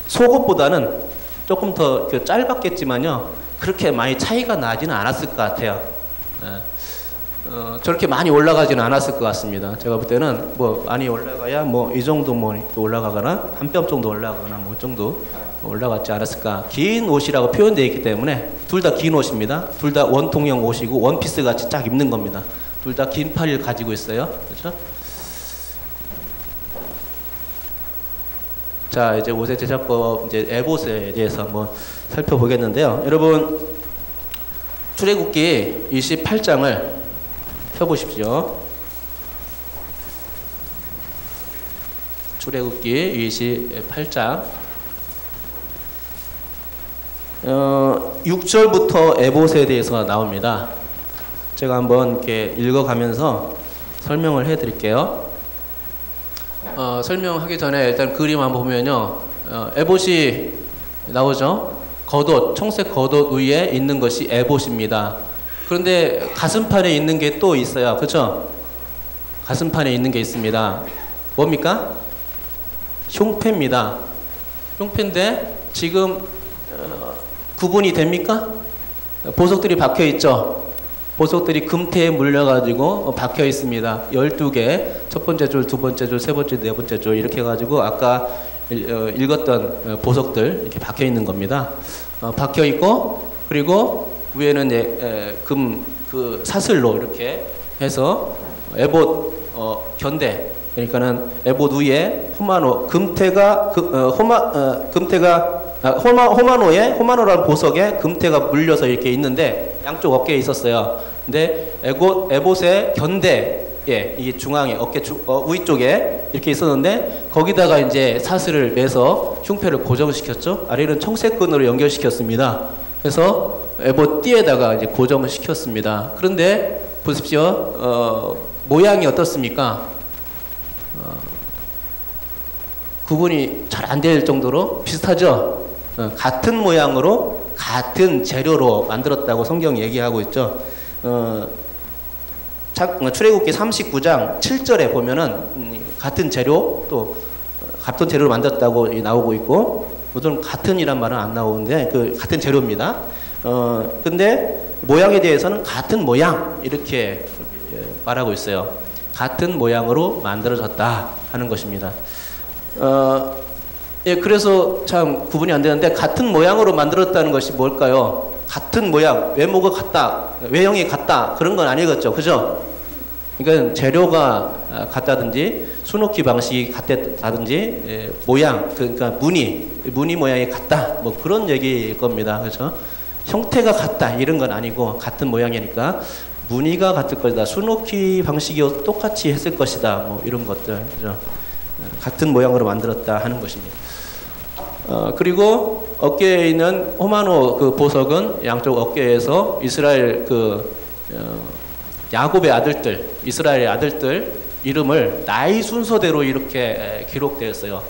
속옷보다는 조금 더 짧았겠지만요, 그렇게 많이 차이가 나지는 않았을 것 같아요. 저렇게 많이 올라가지는 않았을 것 같습니다. 제가 볼 때는 뭐 많이 올라가야 뭐 이 정도 뭐 올라가거나 한 뼘 정도 올라가거나 뭐 정도 올라갔지 않았을까. 긴 옷이라고 표현되어 있기 때문에 둘 다 긴 옷입니다. 둘 다 원통형 옷이고 원피스 같이 쫙 입는 겁니다. 둘 다 긴 팔을 가지고 있어요. 그렇죠? 자, 이제 옷의 제작법, 이제 에봇에 대해서 한번 살펴보겠는데요. 여러분, 출애굽기 28장을 펴보십시오. 출애굽기 28장 6절부터 에봇에 대해서 나옵니다. 제가 한번 이렇게 읽어가면서 설명을 해드릴게요. 설명하기 전에 일단 그림 한번 보면요, 에봇이 나오죠. 겉옷, 청색 겉옷 위에 있는 것이 에봇입니다. 그런데 가슴판에 있는 게 또 있어요. 그렇죠? 가슴판에 있는 게 있습니다. 뭡니까? 흉패입니다. 흉패인데 지금 구분이 됩니까? 보석들이 박혀 있죠. 보석들이 금태에 물려가지고 박혀 있습니다. 12개, 첫 번째 줄, 두 번째 줄, 세 번째, 네 번째 줄 이렇게 해가지고 아까 읽었던 보석들 이렇게 박혀 있는 겁니다. 박혀 있고, 그리고 위에는 그 사슬로 이렇게 해서 에봇 견대, 그러니까는 에봇 위에 호마노, 호마노라는 보석에 금태가 물려서 이렇게 있는데, 양쪽 어깨에 있었어요. 근데 에봇의 견대에 이 중앙에 어깨 위 쪽에 이렇게 있었는데 거기다가 이제 사슬을 매서 흉패를 고정시켰죠. 아래는 청색끈으로 연결시켰습니다. 그래서 에봇 띠에다가 이제 고정을 시켰습니다. 그런데 보십시오. 모양이 어떻습니까? 구분이 잘 안 될 정도로 비슷하죠. 같은 모양으로 같은 재료로 만들었다고 성경이 얘기하고 있죠. 출애굽기 39장 7절에 보면은 같은 재료 또 같은 재료로 만들었다고 나오고 있고, 물론 같은이란 말은 안 나오는데 그 같은 재료입니다. 근데 모양에 대해서는 같은 모양 이렇게 말하고 있어요. 같은 모양으로 만들어졌다 하는 것입니다. 예, 그래서 참 구분이 안 되는데 같은 모양으로 만들었다는 것이 뭘까요? 같은 모양, 외모가 같다, 외형이 같다 그런 건 아니겠죠, 그죠? 그러니까 재료가 같다든지 수놓기 방식이 같다든지 예, 모양, 그러니까 무늬 모양이 같다, 뭐 그런 얘기일 겁니다, 그렇죠? 형태가 같다 이런 건 아니고 같은 모양이니까 무늬가 같을 것이다, 수놓기 방식이 똑같이 했을 것이다, 뭐 이런 것들, 그죠? 같은 모양으로 만들었다 하는 것입니다. 그리고 어깨에 있는 호마노 그 보석은 양쪽 어깨에서 이스라엘 야곱의 아들들, 이스라엘의 아들들 이름을 나이 순서대로 이렇게 기록되었어요.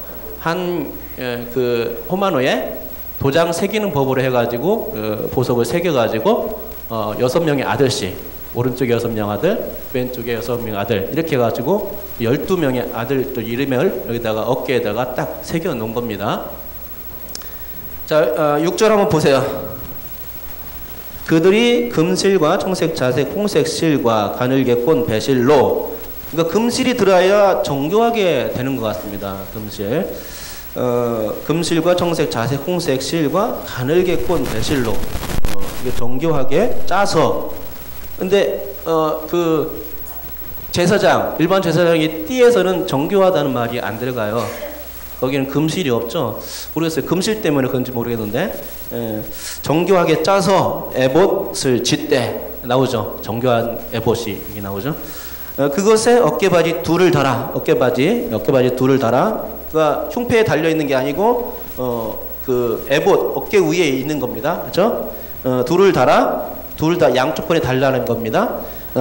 그 호마노에 도장 새기는 법으로 해가지고 보석을 새겨가지고 6명의 아들씩, 오른쪽에 6명 아들, 왼쪽에 6명 아들 이렇게 해가지고 12명의 아들들 이름을 여기다가 어깨에다가 딱 새겨 놓은 겁니다. 자, 6절 한번 보세요. 그들이 금실과 청색, 자색, 홍색 실과 가늘게 꼰 배실로, 그러니까 금실이 들어야 정교하게 되는 것 같습니다. 금실. 금실과 청색, 자색, 홍색 실과 가늘게 꼰 배실로 이게 정교하게 짜서. 근데 그 제사장, 일반 제사장이 띠에서는 정교하다는 말이 안 들어가요. 거기는 금실이 없죠. 모르겠어요. 금실 때문에 그런지 모르겠는데 정교하게 짜서 에봇을 짓되 나오죠. 정교한 에봇이 이게 나오죠. 그것에 어깨바지 둘을 달아. 어깨바지 둘을 달아. 그가 흉패에 달려 있는 게 아니고 그 에봇 어깨 위에 있는 겁니다. 그렇죠? 둘을 달아. 둘 다 양쪽 편에 달라는 겁니다.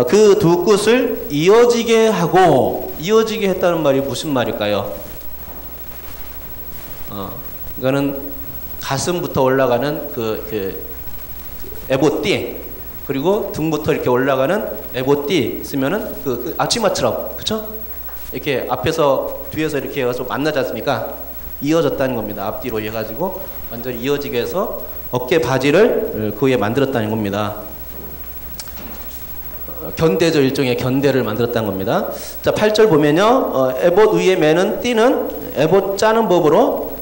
그 두 끝을 이어지게 하고, 이어지게 했다는 말이 무슨 말일까요? 이거는 가슴부터 올라가는 그 에봇띠, 그리고 등부터 이렇게 올라가는 에봇띠 있으면은 그 앞치마처럼, 그쵸? 이렇게 앞에서 뒤에서 이렇게 해서 만나지 않습니까? 이어졌다는 겁니다. 앞뒤로 해가지고 완전히 이어지게 해서 어깨 바지를 그 위에 만들었다는 겁니다. 견대죠. 일종의 견대를 만들었다는 겁니다. 자, 8절 보면요. 에봇 위에 매는 띠는 에봇 짜는 법으로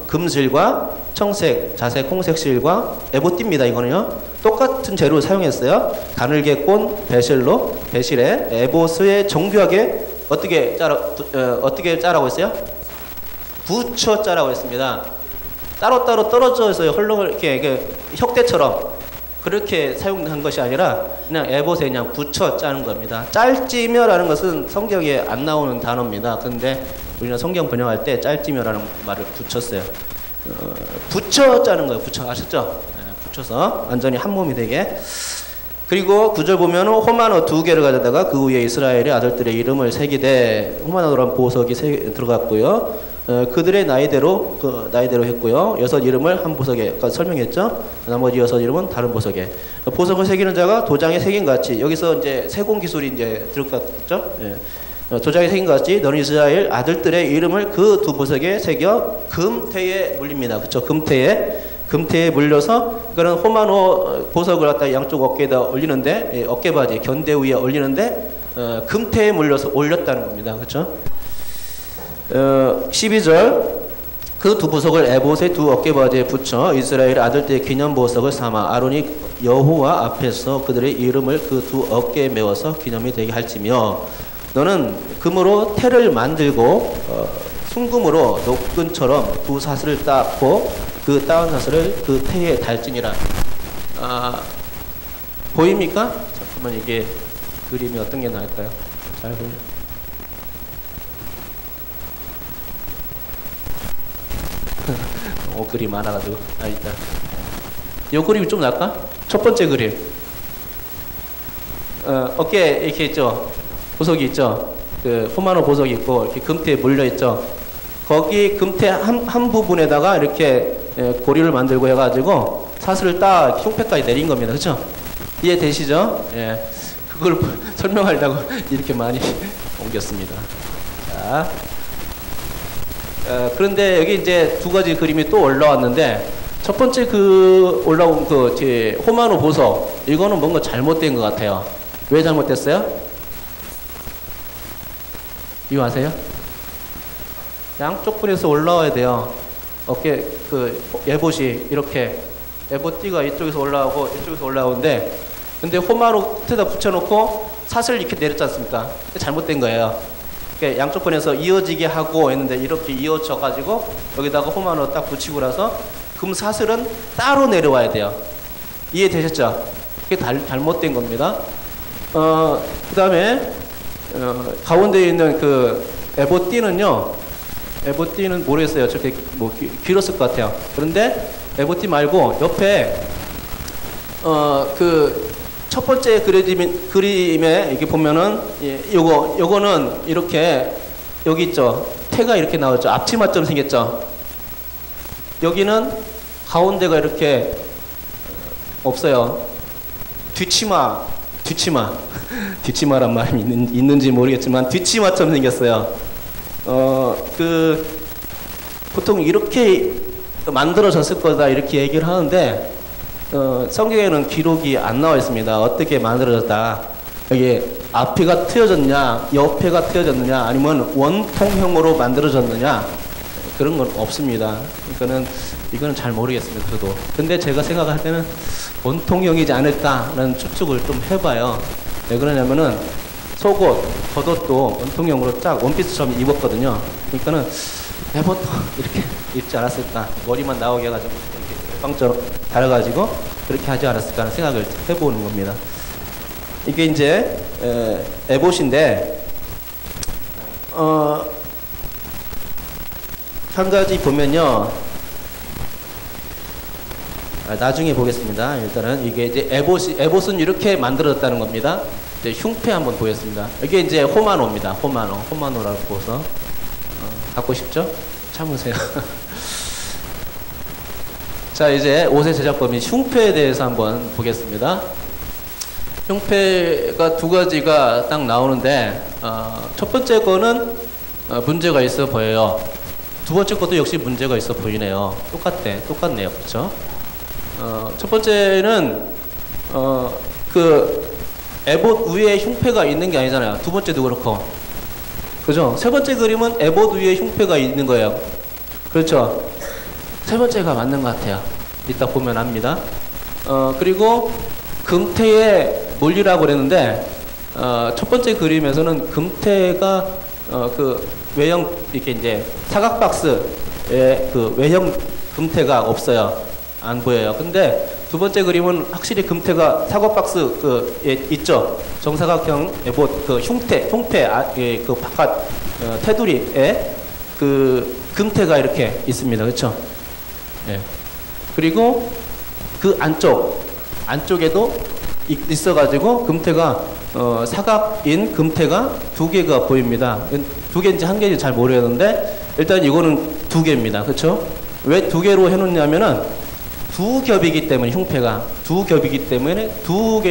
금실과 청색, 자색, 홍색 실과 에봇띠입니다. 이거는요. 똑같은 재료를 사용했어요. 가늘게 꼰 배실로, 배실에 에봇을 정교하게 어떻게 짜라고 했어요? 붙여 짜라고 했습니다. 따로따로 떨어져 있어요. 헐렁을 이렇게 혁대처럼 그렇게 사용한 것이 아니라 그냥 에봇에 그냥 붙여 짜는 겁니다. 짤찌며라는 것은 성경에 안 나오는 단어입니다. 근데 우리는 성경 번역할 때 짤찌며라는 말을 붙였어요. 붙여 짜는 거예요. 붙여, 아셨죠? 붙여서 완전히 한 몸이 되게. 그리고 9절 보면 호마노 2개를 가져다가 그 위에 이스라엘의 아들들의 이름을 새기되, 호마노란 보석이 들어갔고요. 그들의 나이대로 했고요. 6 이름을 한 보석에 설명했죠. 나머지 6 이름은 다른 보석에. 보석을 새기는 자가 도장에 새긴 같이, 여기서 이제 세공 기술이 이제 들어갔겠죠. 예. 도장에 새긴 같이 너는 이스라엘 아들들의 이름을 그 두 보석에 새겨 금태에 물립니다. 그렇죠? 금태에 물려서, 그거는 호마노 보석을 갖다 양쪽 어깨에다 올리는데, 어깨바지 견대 위에 올리는데 금태에 물려서 올렸다는 겁니다. 그렇죠? 12절 그 두 보석을 에봇의 두 어깨바지에 붙여 이스라엘 아들들의 기념 보석을 삼아 아론이 여호와 앞에서 그들의 이름을 그 두 어깨에 메워서 기념이 되게 할지며, 너는 금으로 태를 만들고 순금으로 녹근처럼 두 사슬을 따고 그 따은 사슬을 그 태에 달지니라. 보입니까? 잠깐만 이게 그림이 어떤 게 나을까요? 잘 보여. 그림 많아가지고. 일단 이 그림이 좀 나을까? 첫 번째 그림. 어깨 이렇게 있죠. 보석이 있죠. 그 호마노 보석이 있고 이렇게 금태에 물려 있죠. 거기 금태 한 부분에다가 이렇게 고리를 만들고 해가지고 사슬을 딱 흉패까지 내린 겁니다. 그렇죠? 이해되시죠? 예. 그걸 설명하려고 이렇게 많이 옮겼습니다. 자, 그런데 여기 이제 두 가지 그림이 또 올라왔는데 첫 번째 그 올라온 그 호마노 보석 이거는 뭔가 잘못된 것 같아요. 왜 잘못됐어요? 이거 아세요? 양쪽 분에서 올라와야 돼요. 어깨 그 예봇이 이렇게 예봇띠가 이쪽에서 올라오고 이쪽에서 올라오는데 근데 호마노 끝에다 붙여놓고 사슬 이렇게 내렸지 않습니까? 잘못된 거예요. 그러니까 양쪽 편에서 이어지게 하고 했는데 이렇게 이어져 가지고 여기다가 호마노 딱 붙이고 나서 금 사슬은 따로 내려와야 돼요. 이해되셨죠? 그게 잘못된 겁니다. 그 다음에 가운데 있는 그 에보띠는요. 에보띠는 모르겠어요. 저렇게 뭐 길었을 것 같아요. 그런데 에보띠 말고 옆에 그 첫 번째 그림에 이렇게 보면은 요거는 이렇게 여기 있죠. 태가 이렇게 나왔죠. 앞치마처럼 생겼죠. 여기는 가운데가 이렇게 없어요. 뒷치마란 말이 있는지 모르겠지만 뒷치마처럼 생겼어요. 보통 이렇게 만들어졌을 거다 이렇게 얘기를 하는데 성경에는 기록이 안 나와 있습니다. 어떻게 만들어졌다. 여기 앞에가 트여졌냐, 옆에가 트여졌느냐, 아니면 원통형으로 만들어졌느냐 그런 건 없습니다. 이거는 잘 모르겠습니다. 저도. 근데 제가 생각할 때는 원통형이지 않을까라는 추측을 좀 해봐요. 왜 그러냐면은 속옷, 겉옷도 원통형으로 쫙 원피스처럼 입었거든요. 그러니까는 해보통 이렇게 입지 않았을까. 머리만 나오게 해가지고 이렇게 빵처럼 달아가지고 그렇게 하지 않았을까 하는 생각을 해보는 겁니다. 이게 이제 에봇인데 한 가지 보면요. 나중에 보겠습니다. 일단은 이게 이제 에봇은 이렇게 만들어졌다는 겁니다. 이제 흉패 한번 보겠습니다. 이게 이제 호마노입니다. 호마노라고 보서 갖고 싶죠? 참으세요. 자, 이제 옷의 제작법인 흉패에 대해서 한번 보겠습니다. 흉패가 두 가지가 딱 나오는데 첫 번째 거는 문제가 있어 보여요. 두 번째 것도 역시 문제가 있어 보이네요. 똑같네요. 그렇죠? 첫 번째는 그 에봇 위에 흉패가 있는 게 아니잖아요. 두 번째도 그렇고. 그죠? 세 번째 그림은 에봇 위에 흉패가 있는 거예요. 그렇죠? 세 번째가 맞는 것 같아요. 이따 보면 압니다. 그리고 금태에 몰리라고 그랬는데 첫 번째 그림에서는 금태가 그 외형 이렇게 이제 사각 박스에 그 외형 금태가 없어요. 안 보여요. 근데 두 번째 그림은 확실히 금태가 사각 박스 있죠. 정사각형 에봇 그 흉패 그 바깥 테두리에 그 금태가 이렇게 있습니다. 그렇죠? 예. 그리고 그 안쪽에도 있어가지고 금태가 사각인 금태가 두 개가 보입니다. 두 개인지 한 개인지 잘 모르겠는데 일단 이거는 두 개입니다. 그렇죠? 왜 두 개로 해놓냐면은 두 겹이기 때문에 흉패가 두 겹이기 때문에 두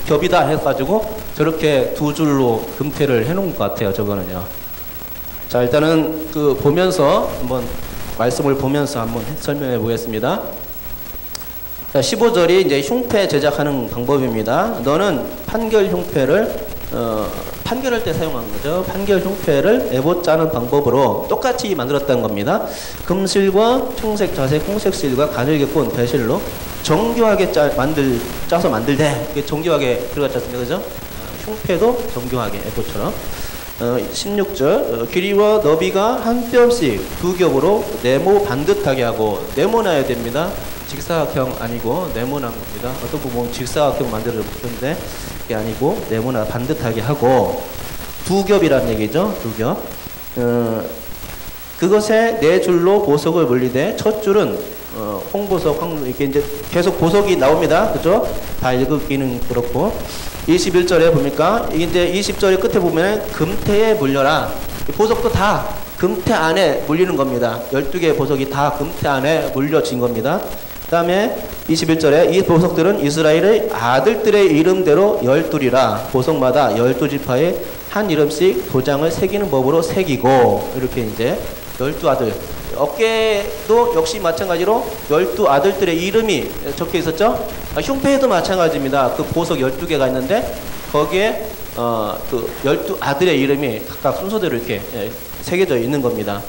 겹이다 해가지고 저렇게 두 줄로 금태를 해놓은 것 같아요. 저거는요. 자, 일단은 그 보면서 한번 말씀을 보면서 한번 설명해 보겠습니다. 자, 15절이 이제 흉패 제작하는 방법입니다. 너는 판결 흉패를 판결할 때 사용한 거죠. 판결 흉패를 에봇 짜는 방법으로 똑같이 만들었다는 겁니다. 금실과 청색, 자색, 홍색 실과 가늘게꼰 배실로 정교하게 짜서 만들되 이게 정교하게 들어갔지 않습니까? 그죠? 흉패도 정교하게 에봇처럼. 16절 길이와 너비가 한 뼘씩 두 겹으로 네모 반듯하게 하고, 네모나야 됩니다. 직사각형 아니고 네모난 겁니다. 어떤 부분 직사각형 만들었는데 그게 아니고 네모나 반듯하게 하고, 두 겹이라는 얘기죠. 두 겹. 그것에 네 줄로 보석을 물리되 첫 줄은 홍보석, 이렇게 이제 계속 보석이 나옵니다. 그죠? 다 읽기는 그렇고. 21절에 보니까 이제 20절의 끝에 보면 금태에 물려라. 보석도 다 금태 안에 물리는 겁니다. 12개의 보석이 다 금태 안에 물려진 겁니다. 그 다음에 21절에 이 보석들은 이스라엘의 아들들의 이름대로 12이라 보석마다 12지파에 한 이름씩 도장을 새기는 법으로 새기고, 이렇게 이제 12아들. 어깨도 역시 마찬가지로 12아들들의 이름이 적혀 있었죠. 흉패에도 마찬가지입니다. 그 보석 12개가 있는데 거기에 그 12아들의 이름이 각각 순서대로 이렇게 새겨져 있는 겁니다.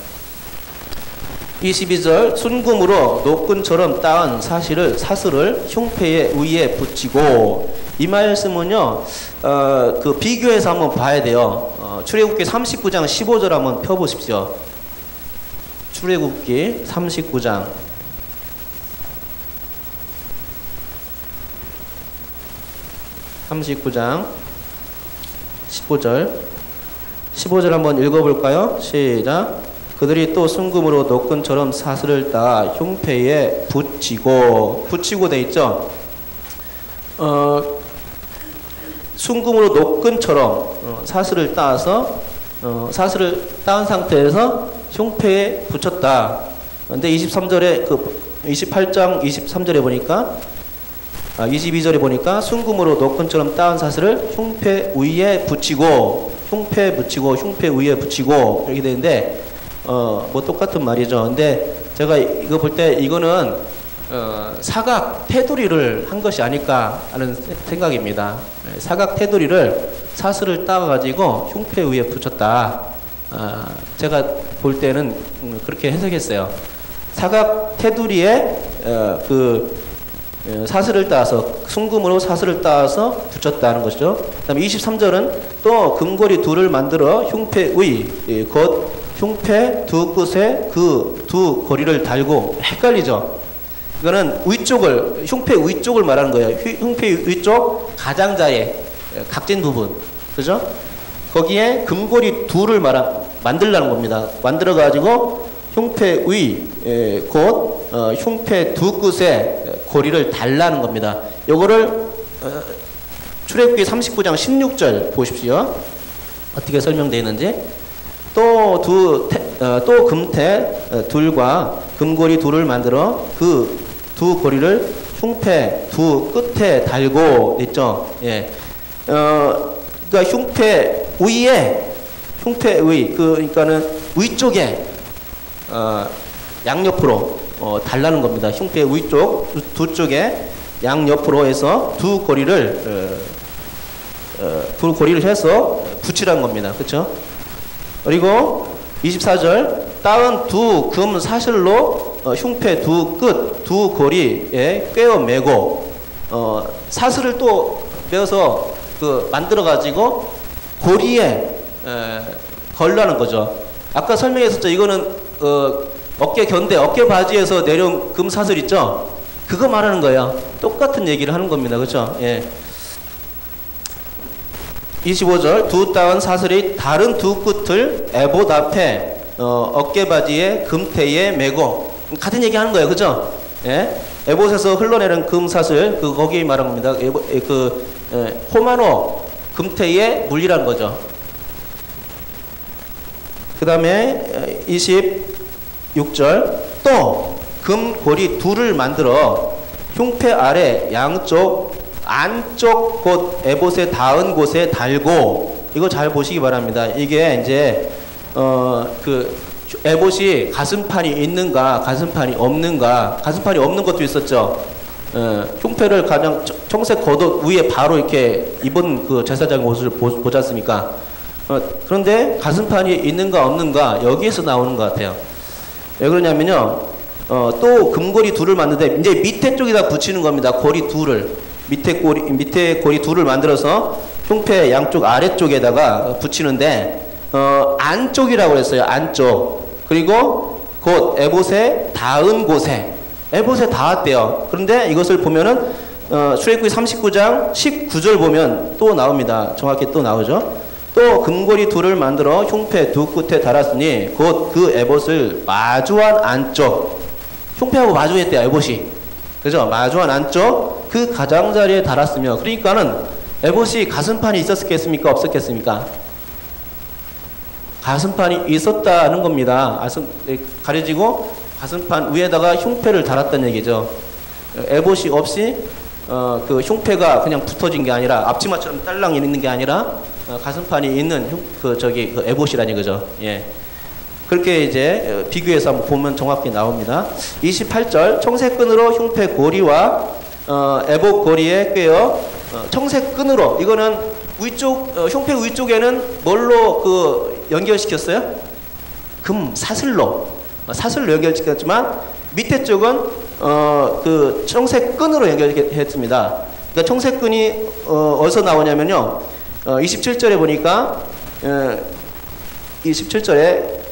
22절 순금으로 노끈처럼 따은 사슬을 흉패의 위에 붙이고, 이 말씀은요 그 비교해서 한번 봐야 돼요. 출애굽기 39장 15절 한번 펴보십시오. 출애굽기 39장 15절 한번 읽어볼까요? 시작. 그들이 또 순금으로 노끈처럼 사슬을 따 흉패에 붙이고 돼 있죠. 순금으로 노끈처럼 사슬을 따서 사슬을 따은 상태에서 흉패에 붙였다. 근데 23절에 28장 23절에 보니까 22절에 보니까 순금으로 노끈처럼 따은 사슬을 흉패 위에 붙이고 흉패 위에 붙이고 이렇게 되는데 뭐 똑같은 말이죠. 근데 제가 이거 볼 때 이거는 사각 테두리를 한 것이 아닐까 하는 생각입니다. 사각 테두리를 사슬을 따 가지고 흉패 위에 붙였다. 제가 볼 때는 그렇게 해석했어요. 사각 테두리에 사슬을 따서 순금으로 사슬을 따서 붙였다는 것이죠. 그다음에 23절은 또 금고리 둘을 만들어 흉패 위 곧 흉패 두 끝에 그 두 고리를 달고. 헷갈리죠? 이거는 위쪽을, 흉패 위쪽을 말하는 거예요. 흉패 위쪽 가장자의 각진 부분, 그죠? 거기에 금고리 둘을 만들라는 겁니다. 만들어 가지고 흉패 위 곧 흉패 두 끝에 고리를 달라는 겁니다. 요거를 출애굽기 39장 16절 보십시오. 어떻게 설명되어 있는지. 또 금태 둘과 금고리 둘을 만들어 그 두 고리를 흉패 두 끝에 달고 있죠. 예. 그러니까 흉패 위에 그러니까는 위쪽에 양옆으로 달라는 겁니다. 흉패 위쪽 두 쪽에 양옆으로 해서 두 고리를 해서 붙이라는 겁니다. 그렇죠? 그리고 24절 따은 두 금 사슬로 흉패 두 끝, 두 고리에 꿰어 매고, 사슬을 또 매어서 만들어 가지고 고리에 걸라는 거죠. 아까 설명했었죠. 이거는 어깨 바지에서 내려온 금 사슬 있죠. 그거 말하는 거예요. 똑같은 얘기를 하는 겁니다. 그렇죠? 예. 25절 두 따은 사슬이 다른 두 끝을 에봇 앞에 어깨바지에 금태에 매고. 같은 얘기 하는 거예요. 그죠? 예? 에봇에서 흘러내는 금 사슬, 거기 말한 겁니다. 호마노 금태에 물리라는 거죠. 그 다음에 26절 또 금고리 둘을 만들어 흉패 아래 양쪽 안쪽 곳 에봇에 닿은 곳에 달고. 이거 잘 보시기 바랍니다. 이게 이제 에봇이 가슴판이 있는가 가슴판이 없는가. 가슴판이 없는 것도 있었죠. 흉패를 가장 청색 겉옷 위에 바로 이렇게 입은 그 제사장의 옷을 보지 않습니까? 그런데 가슴판이 있는가 없는가 여기에서 나오는 것 같아요. 왜 그러냐면요, 또 금고리 둘을 만드는데 이제 밑에 쪽에다 붙이는 겁니다. 고리 둘을 밑에 고리 둘을 만들어서 흉패 양쪽 아래쪽에다가 붙이는데 안쪽이라고 했어요. 안쪽. 그리고 곧 에봇에 닿은 곳에. 에봇에 닿았대요. 그런데 이것을 보면은 출애굽기 39장 19절 보면 또 나옵니다. 정확히 또 나오죠. 또 금고리 둘을 만들어 흉패 두 끝에 달았으니 곧 그 에봇을 마주한 안쪽. 흉패하고 마주했대요. 에봇이. 그죠? 마주한 안쪽 그 가장자리에 달았으며, 그러니까는 에봇이 가슴판이 있었겠습니까? 없었겠습니까? 가슴판이 있었다는 겁니다. 가려지고 가슴판 위에다가 흉패를 달았다는 얘기죠. 에봇이 없이 그 흉패가 그냥 붙어진 게 아니라 앞치마처럼 딸랑 있는 게 아니라 가슴판이 있는 그 에봇이라는 거죠. 예. 그렇게 이제 비교해서 한번 보면 정확히 나옵니다. 28절 청색끈으로 흉패 고리와 에봇 고리에 꿰어 청색끈으로, 이거는 위쪽 흉패 위쪽에는 뭘로 그 연결시켰어요? 금 사슬로 연결시켰지만 밑에 쪽은 그 청색끈으로 연결했습니다. 그러니까 청색끈이 어디서 나오냐면요. 27절에 보니까 27절에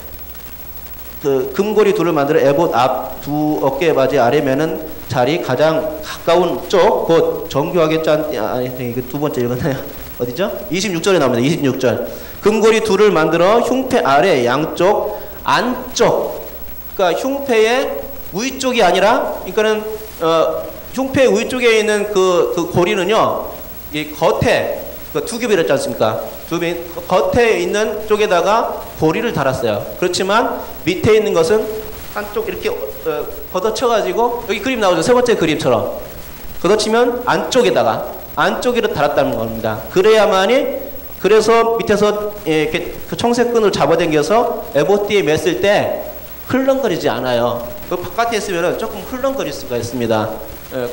그 금고리 둘을 만들어 에봇 앞 두 어깨 바지 아래 매는 자리 가장 가까운 쪽 곧 정교하게 짠, 이거 두 번째 읽었나요? 어디죠? 26절에 나옵니다. 26절. 금고리 둘을 만들어 흉패 아래 양쪽 안쪽, 그러니까 흉패의 위쪽이 아니라, 그러니까는 흉패 위쪽에 있는 그 고리는요, 이 겉에 두 겹이 있지 않습니까? 겉에 있는 쪽에다가 고리를 달았어요. 그렇지만 밑에 있는 것은 한쪽 이렇게 걷어쳐가지고, 여기 그림 나오죠? 세 번째 그림처럼 걷어치면 안쪽에다가 안쪽으로 달았다는 겁니다. 그래서 밑에서 이렇게 그 청색끈을 잡아당겨서 에봇띠에 맸을 때 흘렁거리지 않아요. 그 바깥에 있으면 조금 흘렁거릴 수가 있습니다.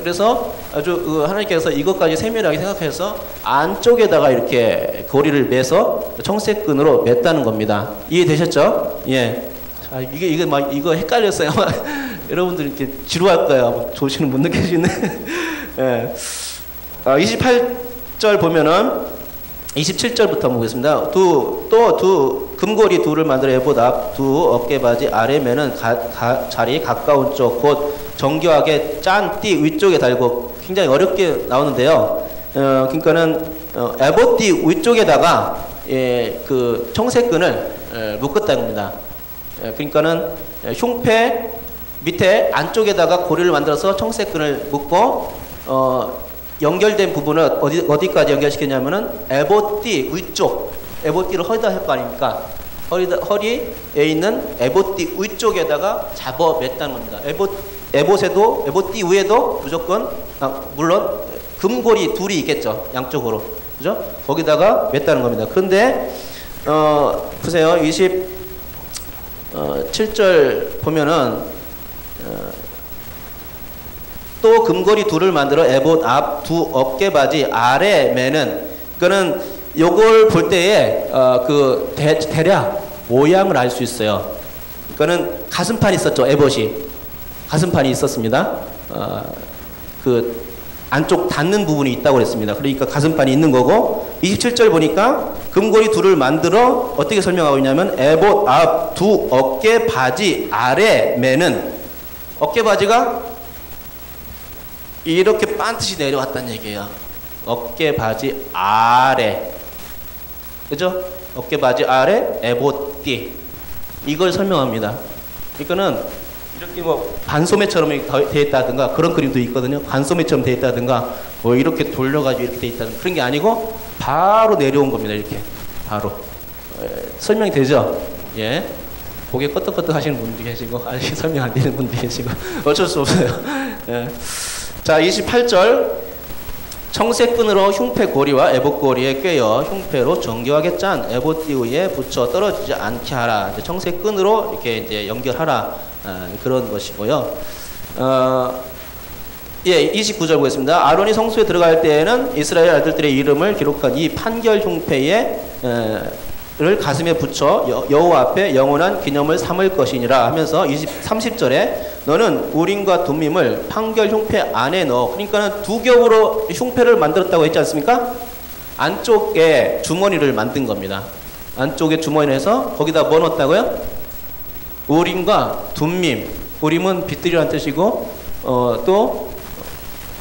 그래서 아주 하나님께서 이것까지 세밀하게 생각해서 안쪽에다가 이렇게 고리를 매서 청색끈으로 맸다는 겁니다. 이해되셨죠? 예. 자, 이거 헷갈렸어요. 여러분들 이렇게 지루할 거예요. 조시는 못 느끼시네. 예. 28절 보면은 27절부터 보겠습니다. 두 금고리 둘을 만들어 에봇 앞 두 어깨 바지 아래 매는 자리 가까운 쪽 곧 정교하게 짠 띠 위쪽에 달고, 굉장히 어렵게 나오는데요. 그러니까는 에봇 띠 위쪽에다가 그 청색끈을 묶었다는 겁니다. 그러니까는 흉패 밑에 안쪽에다가 고리를 만들어서 청색끈을 묶고 연결된 부분은 어디까지 연결시켰냐면은 에봇띠 위쪽, 에봇띠를 허리다 할 거 아닙니까? 허리에 있는 에봇띠 위쪽에다가 잡아 맸다는 겁니다. 에봇띠 위에도 무조건 물론 금고리 둘이 있겠죠, 양쪽으로, 그죠? 거기다가 맸다는 겁니다. 그런데 보세요, 27절 보면은 또 금고리 둘을 만들어 에봇 앞 두 어깨 바지 아래 매는, 그거는 요걸 볼 때에 그 대략 모양을 알 수 있어요. 그거는 가슴판이 있었죠. 에봇이 가슴판이 있었습니다. 그 안쪽 닿는 부분이 있다고 그랬습니다. 그러니까 가슴판이 있는 거고, 27절 보니까 금고리 둘을 만들어 어떻게 설명하고 있냐면 에봇 앞 두 어깨 바지 아래 매는, 어깨 바지가 이렇게 반듯이 내려왔다는 얘기예요. 어깨 바지 아래, 그죠? 어깨 바지 아래 에봇띠, 이걸 설명합니다. 이거는 이렇게 뭐 반소매처럼 되어 있다든가 그런 그림도 있거든요. 반소매처럼 되어 있다든가 뭐 이렇게 돌려가지고 이렇게 되어 있다든가 그런 게 아니고 바로 내려온 겁니다. 이렇게 바로 설명이 되죠? 예. 고개 끄덕끄덕 하시는 분도 계시고 아직 설명 안 되는 분도 계시고 어쩔 수 없어요. 예. 자, 28절 청색끈으로 흉패 고리와 에봇 고리에 꿰어 흉패로 정교하게 짠 에봇띠 위에 붙여 떨어지지 않게 하라. 이제 청색끈으로 이렇게 이제 연결하라, 그런 것이고요. 예, 29절 보겠습니다. 아론이 성소에 들어갈 때에는 이스라엘 아들들의 이름을 기록한 이 판결 흉패에 를 가슴에 붙여 여호와 앞에 영원한 기념을 삼을 것이니라 하면서 30절에 너는 우림과 둠밈을 판결 흉패 안에 넣어. 그러니까는 두 겹으로 흉패를 만들었다고 했지 않습니까? 안쪽에 주머니를 만든 겁니다. 안쪽에 주머니를 해서 거기다 뭐 넣었다고요? 우림과 둠밈. 우림은 빛들이란 뜻이고 또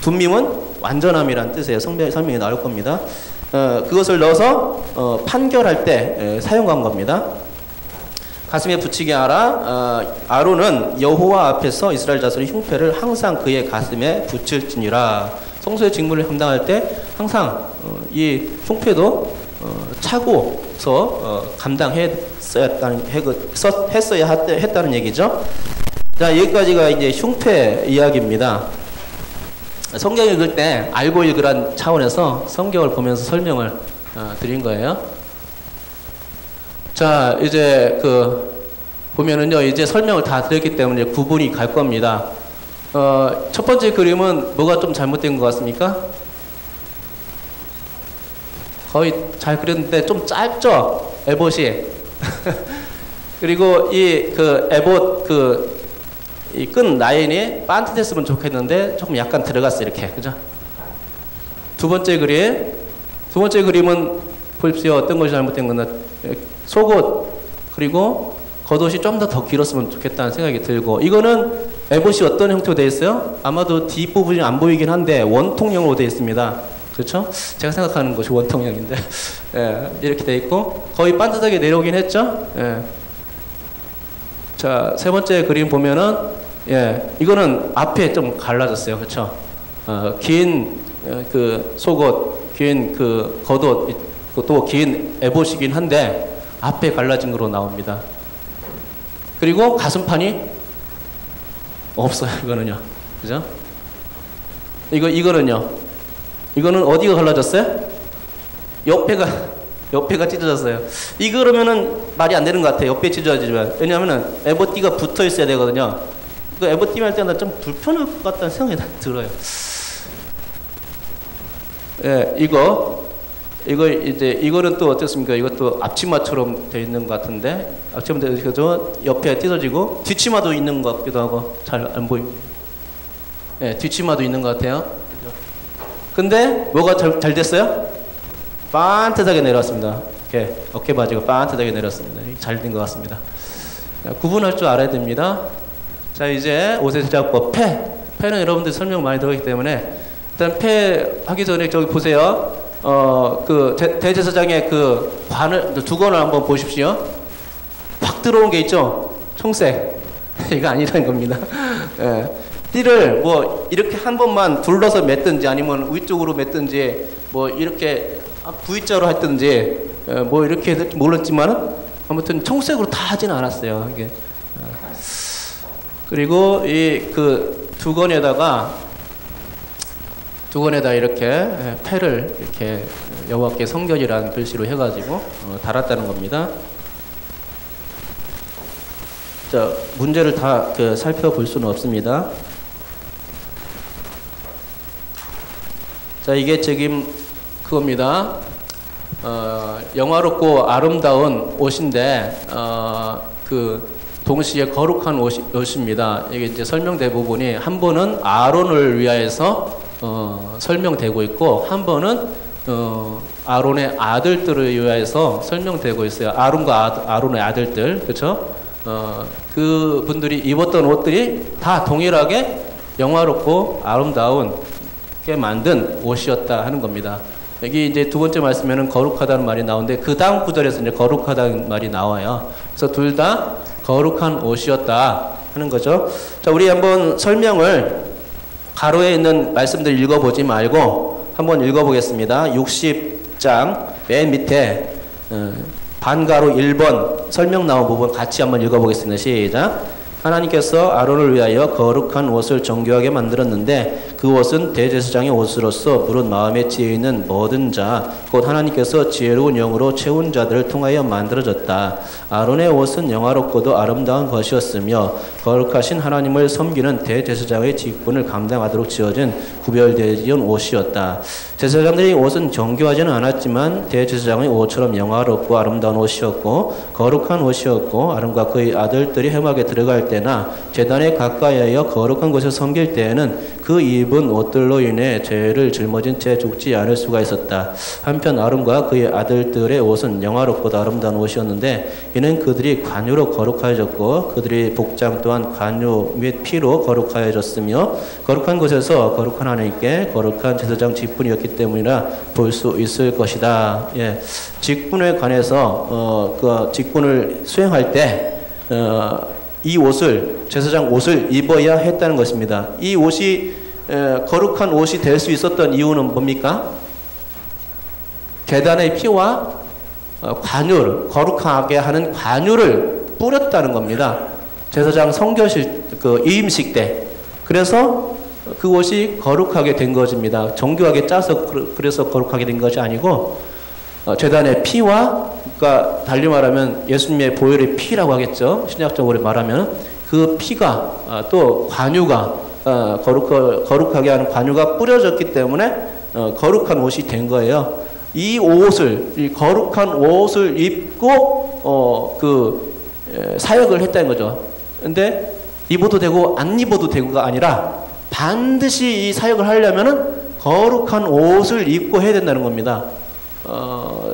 둠밈은 완전함이란 뜻이에요. 설명이 나올 겁니다. 그것을 넣어서 판결할 때 사용한 겁니다. 가슴에 붙이게 하라. 아론은 여호와 앞에서 이스라엘 자손의 흉패를 항상 그의 가슴에 붙일지니라. 성소의 직무를 감당할 때 항상 이 흉패도 차고서 감당했어야 했다는 얘기죠. 자, 여기까지가 이제 흉패 이야기입니다. 성경 읽을 때 알고 읽으란 차원에서 성경을 보면서 설명을 드린 거예요. 자, 이제 보면은요, 이제 설명을 다 드렸기 때문에 구분이 갈 겁니다. 첫 번째 그림은 뭐가 좀 잘못된 것 같습니까? 거의 잘 그렸는데 좀 짧죠? 에봇이. 그리고 에봇 이 끈 라인이 반듯했으면 좋겠는데 조금 약간 들어갔어, 이렇게. 그죠? 두 번째 그림은 보십시오. 어떤 것이 잘못된 건가? 속옷, 그리고 겉옷이 좀 더 길었으면 좋겠다는 생각이 들고, 이거는 에봇이 어떤 형태로 되어 있어요? 아마도 뒷부분이 안 보이긴 한데 원통형으로 되어 있습니다. 그렇죠? 제가 생각하는 것이 원통형인데 예, 이렇게 되어 있고 거의 반듯하게 내려오긴 했죠. 예. 자, 세 번째 그림 보면은 이거는 앞에 좀 갈라졌어요. 그렇죠? 긴 속옷, 긴 겉옷, 또 긴 에봇이긴 한데 앞에 갈라진 거로 나옵니다. 그리고 가슴판이 없어요. 이거는요. 그죠? 이거는요. 이거는 어디가 갈라졌어요? 옆에가 찢어졌어요. 그러면은 말이 안 되는 것 같아요. 옆에 찢어지면. 왜냐면은 에봇띠가 붙어 있어야 되거든요. 에봇띠 할 때는 좀 불편할 것 같다는 생각이 들어요. 예, 이거는 또 어떻습니까? 이것도 앞치마처럼 되어 있는 것 같은데, 앞치마 되어 있어서 옆에 찢어지고, 뒷치마도 있는 것 같기도 하고, 잘 안 보입니다. 예, 뒷치마도 있는 것 같아요. 근데, 뭐가 잘 됐어요? 반듯하게 내려왔습니다. 이렇게, 어깨 바지가 반듯하게 내려왔습니다. 잘 된 것 같습니다. 자, 구분할 줄 알아야 됩니다. 자, 이제 옷의 제작법, 패는 여러분들 설명 많이 들었기 때문에, 일단 패 하기 전에 저기 보세요. 대제사장의 두건을 한번 보십시오. 확 들어온 게 있죠? 청색. 이거 아니라는 겁니다. 예. 띠를 뭐 이렇게 한 번만 둘러서 맸든지 아니면 위쪽으로 맸든지 뭐 이렇게 V자로 했든지 뭐 이렇게 될지 몰랐지만 아무튼 청색으로 다 하지는 않았어요. 이게. 그리고 두건에다 이렇게 패를 이렇게 여호와께 성결이라는 글씨로 해가지고 달았다는 겁니다. 자, 문제를 다 살펴볼 수는 없습니다. 자, 이게 지금 그겁니다. 영화롭고 아름다운 옷인데 동시에 거룩한 옷입니다. 이게 이제 설명된 부분이 한 번은 아론을 위하여서 설명되고 있고 한 번은 아론의 아들들을 위하여서 설명되고 있어요. 아론과 아론의 아들들, 그렇죠? 그 분들이 입었던 옷들이 다 동일하게 영화롭고 아름다운 게 만든 옷이었다 하는 겁니다. 여기 이제 두 번째 말씀에는 거룩하다는 말이 나오는데 그 다음 구절에서 이제 거룩하다는 말이 나와요. 그래서 둘 다 거룩한 옷이었다 하는 거죠. 자, 우리 한번 설명을 가로에 있는 말씀들 읽어보지 말고 한번 읽어보겠습니다. 60장 맨 밑에 반가로 1번 설명 나온 부분 같이 한번 읽어보겠습니다. 시작. 하나님께서 아론을 위하여 거룩한 옷을 정교하게 만들었는데 그 옷은 대제사장의 옷으로서 무릇 마음에 지혜 있는 모든 자 곧 하나님께서 지혜로운 영으로 채운 자들을 통하여 만들어졌다. 아론의 옷은 영화롭고도 아름다운 것이었으며 거룩하신 하나님을 섬기는 대제사장의 직분을 감당하도록 지어진 구별되어진 옷이었다. 제사장들의 옷은 정교하지는 않았지만 대제사장의 옷처럼 영화롭고 아름다운 옷이었고 거룩한 옷이었고 아론과 그의 아들들이 회막에 들어갈 때나 제단에 가까이하여 거룩한 곳에 섬길 때에는 그 입은 옷들로 인해 죄를 짊어진 채 죽지 않을 수가 있었다. 한편 아론과 그의 아들들의 옷은 영화롭고도 아름다운 옷이었는데 이는 그들이 관유로 거룩하여졌고 그들의 복장 또한 관유 및 피로 거룩하여졌으며 거룩한 곳에서 거룩한 하나님께 거룩한 제사장 직분이었기 때문이라 볼 수 있을 것이다. 예, 직분에 관해서 그 직분을 수행할 때 이 옷을 제사장 옷을 입어야 했다는 것입니다. 이 옷이 거룩한 옷이 될 수 있었던 이유는 뭡니까? 제단의 피와 관유를 거룩하게 하는 관유를 뿌렸다는 겁니다. 제사장 성결식 그 이임식 때. 그래서 그 옷이 거룩하게 된 것입니다. 정교하게 짜서 그래서 거룩하게 된 것이 아니고 제단의 피와 그러니까 달리 말하면 예수님의 보혈의 피라고 하겠죠. 신약적으로 말하면 그 피가 또 관유가 거룩하게 하는 관유가 뿌려졌기 때문에 거룩한 옷이 된 거예요. 이 옷을 이 거룩한 옷을 입고 사역을 했다는 거죠. 근데 입어도 되고 안 입어도 되고가 아니라 반드시 이 사역을 하려면은 거룩한 옷을 입고 해야 된다는 겁니다.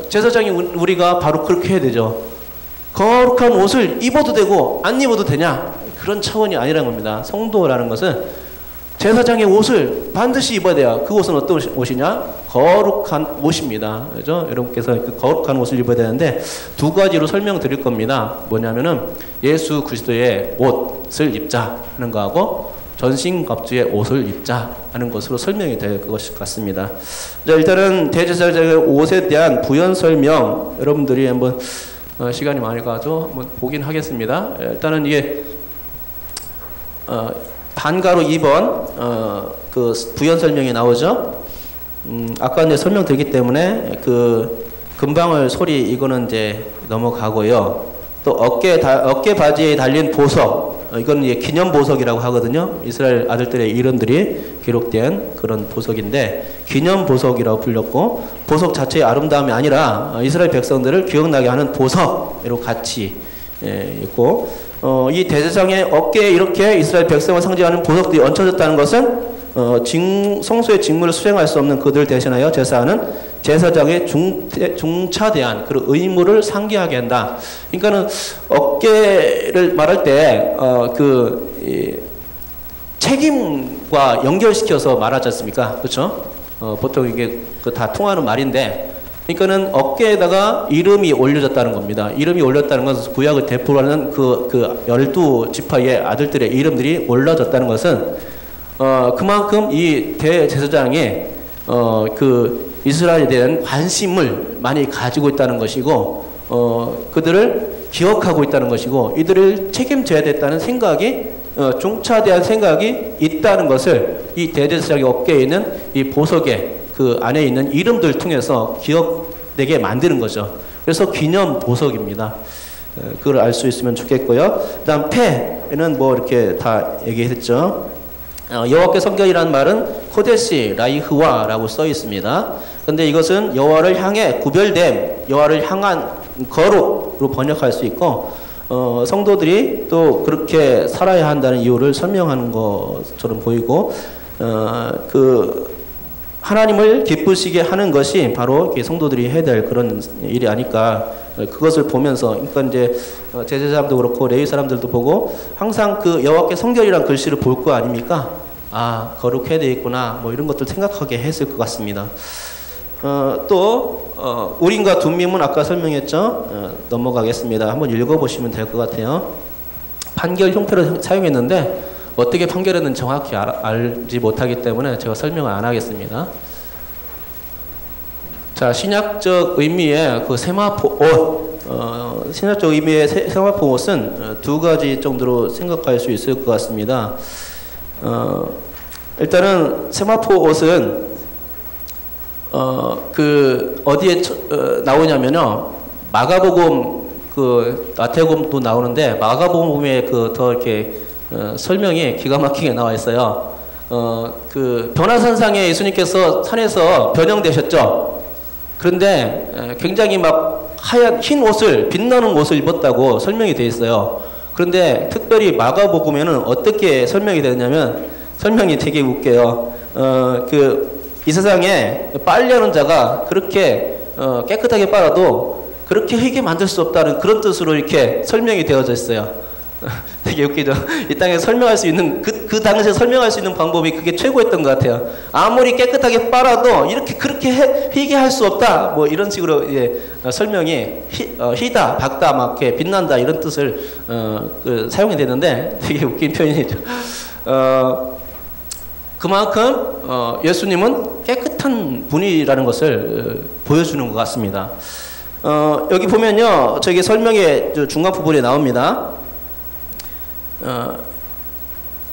제사장이 우리가 바로 그렇게 해야 되죠. 거룩한 옷을 입어도 되고 안 입어도 되냐? 그런 차원이 아니라는 겁니다. 성도라는 것은 제사장의 옷을 반드시 입어야 돼요. 그 옷은 어떤 옷이냐? 거룩한 옷입니다. 그죠? 여러분께서 그 거룩한 옷을 입어야 되는데 두 가지로 설명드릴 겁니다. 뭐냐면은 예수 그리스도의 옷을 입자 하는 거하고 전신갑주의 옷을 입자 하는 것으로 설명이 될 것 같습니다. 자, 일단은 대제사장의 옷에 대한 부연 설명 여러분들이 한번 시간이 많이 가죠. 한번 보긴 하겠습니다. 일단은 이게 한가로 2번 그 부연 설명이 나오죠. 아까 이제 설명드렸기 때문에 그 금방울 소리 이거는 이제 넘어가고요. 또 어깨 바지에 달린 보석 이건 이제 기념 보석이라고 하거든요. 이스라엘 아들들의 이름들이 기록된 그런 보석인데 기념 보석이라고 불렸고 보석 자체의 아름다움이 아니라 이스라엘 백성들을 기억나게 하는 보석으로 같이 있고 이 대제사장의 어깨에 이렇게 이스라엘 백성을 상징하는 보석들이 얹혀졌다는 것은 성소의 직무를 수행할 수 없는 그들을 대신하여 제사하는 제사장의 중차대한 그런 의무를 상기하게 한다. 그러니까는 어깨를 말할 때 책임과 연결시켜서 말하지 않습니까? 그렇죠? 보통 이게 다 통하는 말인데, 그러니까는 어깨에다가 이름이 올려졌다는 겁니다. 이름이 올렸다는 것은 구약을 대표하는 그 12지파의 아들들의 이름들이 올라졌다는 것은 그만큼 이 대제사장이 이스라엘에 대한 관심을 많이 가지고 있다는 것이고 그들을 기억하고 있다는 것이고 이들을 책임져야 됐다는 생각이 중차대한 생각이 있다는 것을 이 대제사장의 어깨에 있는 이 보석의 그 안에 있는 이름들 통해서 기억되게 만드는 거죠. 그래서 기념 보석입니다. 그걸 알 수 있으면 좋겠고요. 그 다음 패는 뭐 이렇게 다 얘기했죠. 여호와께 성결이라는 말은 코데시 라이흐와라고 써 있습니다. 근데 이것은 여호와를 향해 구별됨, 여호와를 향한 거룩으로 번역할 수 있고 성도들이 또 그렇게 살아야 한다는 이유를 설명하는 것처럼 보이고 하나님을 기쁘시게 하는 것이 바로 성도들이 해야 될 그런 일이 아닐까. 그것을 보면서, 그러니까 이제 제사장도 그렇고 레위 사람들도 보고 항상 그 여호와께 성결이란 글씨를 볼 거 아닙니까? 아, 거룩해야 되겠구나. 뭐 이런 것들 생각하게 했을 것 같습니다. 우림과 둠밈은 아까 설명했죠. 넘어가겠습니다. 한번 읽어보시면 될 것 같아요. 판결 형태로 사용했는데 어떻게 판결했는지 정확히 알지 못하기 때문에 제가 설명을 안 하겠습니다. 자, 신약적 의미의 그 세마포 옷, 신약적 의미의 세마포 옷은 두 가지 정도로 생각할 수 있을 것 같습니다. 일단은 세마포 옷은 어디에 나오냐면요, 마가복음 마태복음도 나오는데 마가복음에 더 이렇게 설명이 기가 막히게 나와 있어요. 그 변화산상에 예수님께서 산에서 변형되셨죠. 그런데 굉장히 막 하얀 흰 옷을, 빛나는 옷을 입었다고 설명이 되어 있어요. 그런데 특별히 마가복음에는 어떻게 설명이 되느냐면, 설명이 되게 웃겨요. 이 세상에 빨래하는 자가 그렇게 깨끗하게 빨아도 그렇게 희게 만들 수 없다는 그런 뜻으로 이렇게 설명이 되어져 있어요. 되게 웃기죠. 이 땅에 설명할 수 있는 그 당시에 설명할 수 있는 방법이 그게 최고였던 것 같아요. 아무리 깨끗하게 빨아도 이렇게 그렇게 희게 할 수 없다. 뭐 이런 식으로 설명이 희다, 밝다, 막 이렇게 빛난다 이런 뜻을 사용이 되는데 되게 웃긴 표현이죠. 그만큼 예수님은 깨끗한 분이라는 것을 보여주는 것 같습니다. 여기 보면요, 저기 설명의 중간 부분에 나옵니다.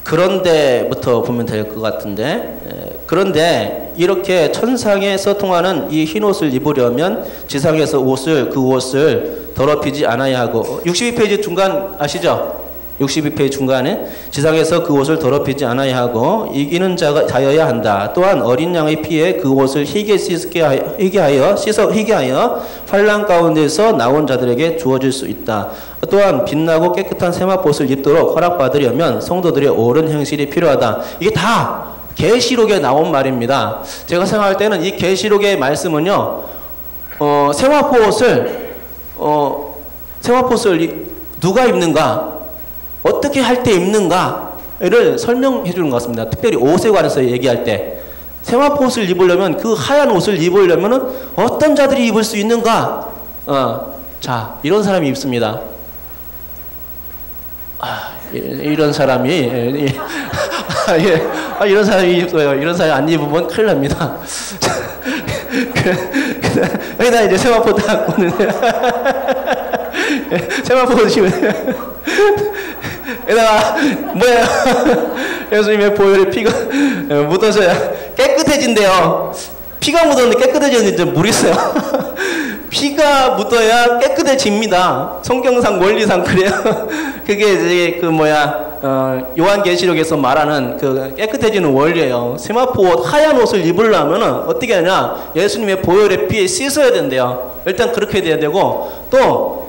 그런데부터 보면 될 것 같은데, 그런데 이렇게 천상에서 통하는 이 흰 옷을 입으려면 지상에서 그 옷을 더럽히지 않아야 하고, 62페이지 중간 아시죠? 62페이지 중간에 지상에서 그 옷을 더럽히지 않아야 하고 이기는 자여야 한다. 또한 어린 양의 피에 그 옷을 희게 하여 환난 가운데서 나온 자들에게 주어질 수 있다. 또한 빛나고 깨끗한 세마포옷을 입도록 허락받으려면 성도들의 옳은 행실이 필요하다. 이게 다 계시록에 나온 말입니다. 제가 생각할 때는 이 계시록의 말씀은요, 세마포옷을 누가 입는가, 어떻게 할 때 입는가를 설명해 주는 것 같습니다. 특별히 옷에 관해서 얘기할 때 세마포옷을 입으려면, 그 하얀 옷을 입으려면 어떤 자들이 입을 수 있는가? 자, 이런 사람이 입습니다. 이런 사람이 이런 사람이 입어요. 이런 사람이 안 입으면 큰일 납니다. 여기다 이제 세마포 딱 오는데 세마포 입으면 게다가 뭐예요? 예수님의 보혈에 피가 묻어서야 깨끗해진대요. 피가 묻었는데 깨끗해졌는지 모르겠어요. 피가 묻어야 깨끗해집니다. 성경상 원리상 그래요. 그게 이제 요한계시록에서 말하는 그 깨끗해지는 원리예요. 세마포 하얀 옷을 입으려면 어떻게 하냐? 예수님의 보혈의 피에 씻어야 된대요. 일단 그렇게 돼야 되고, 또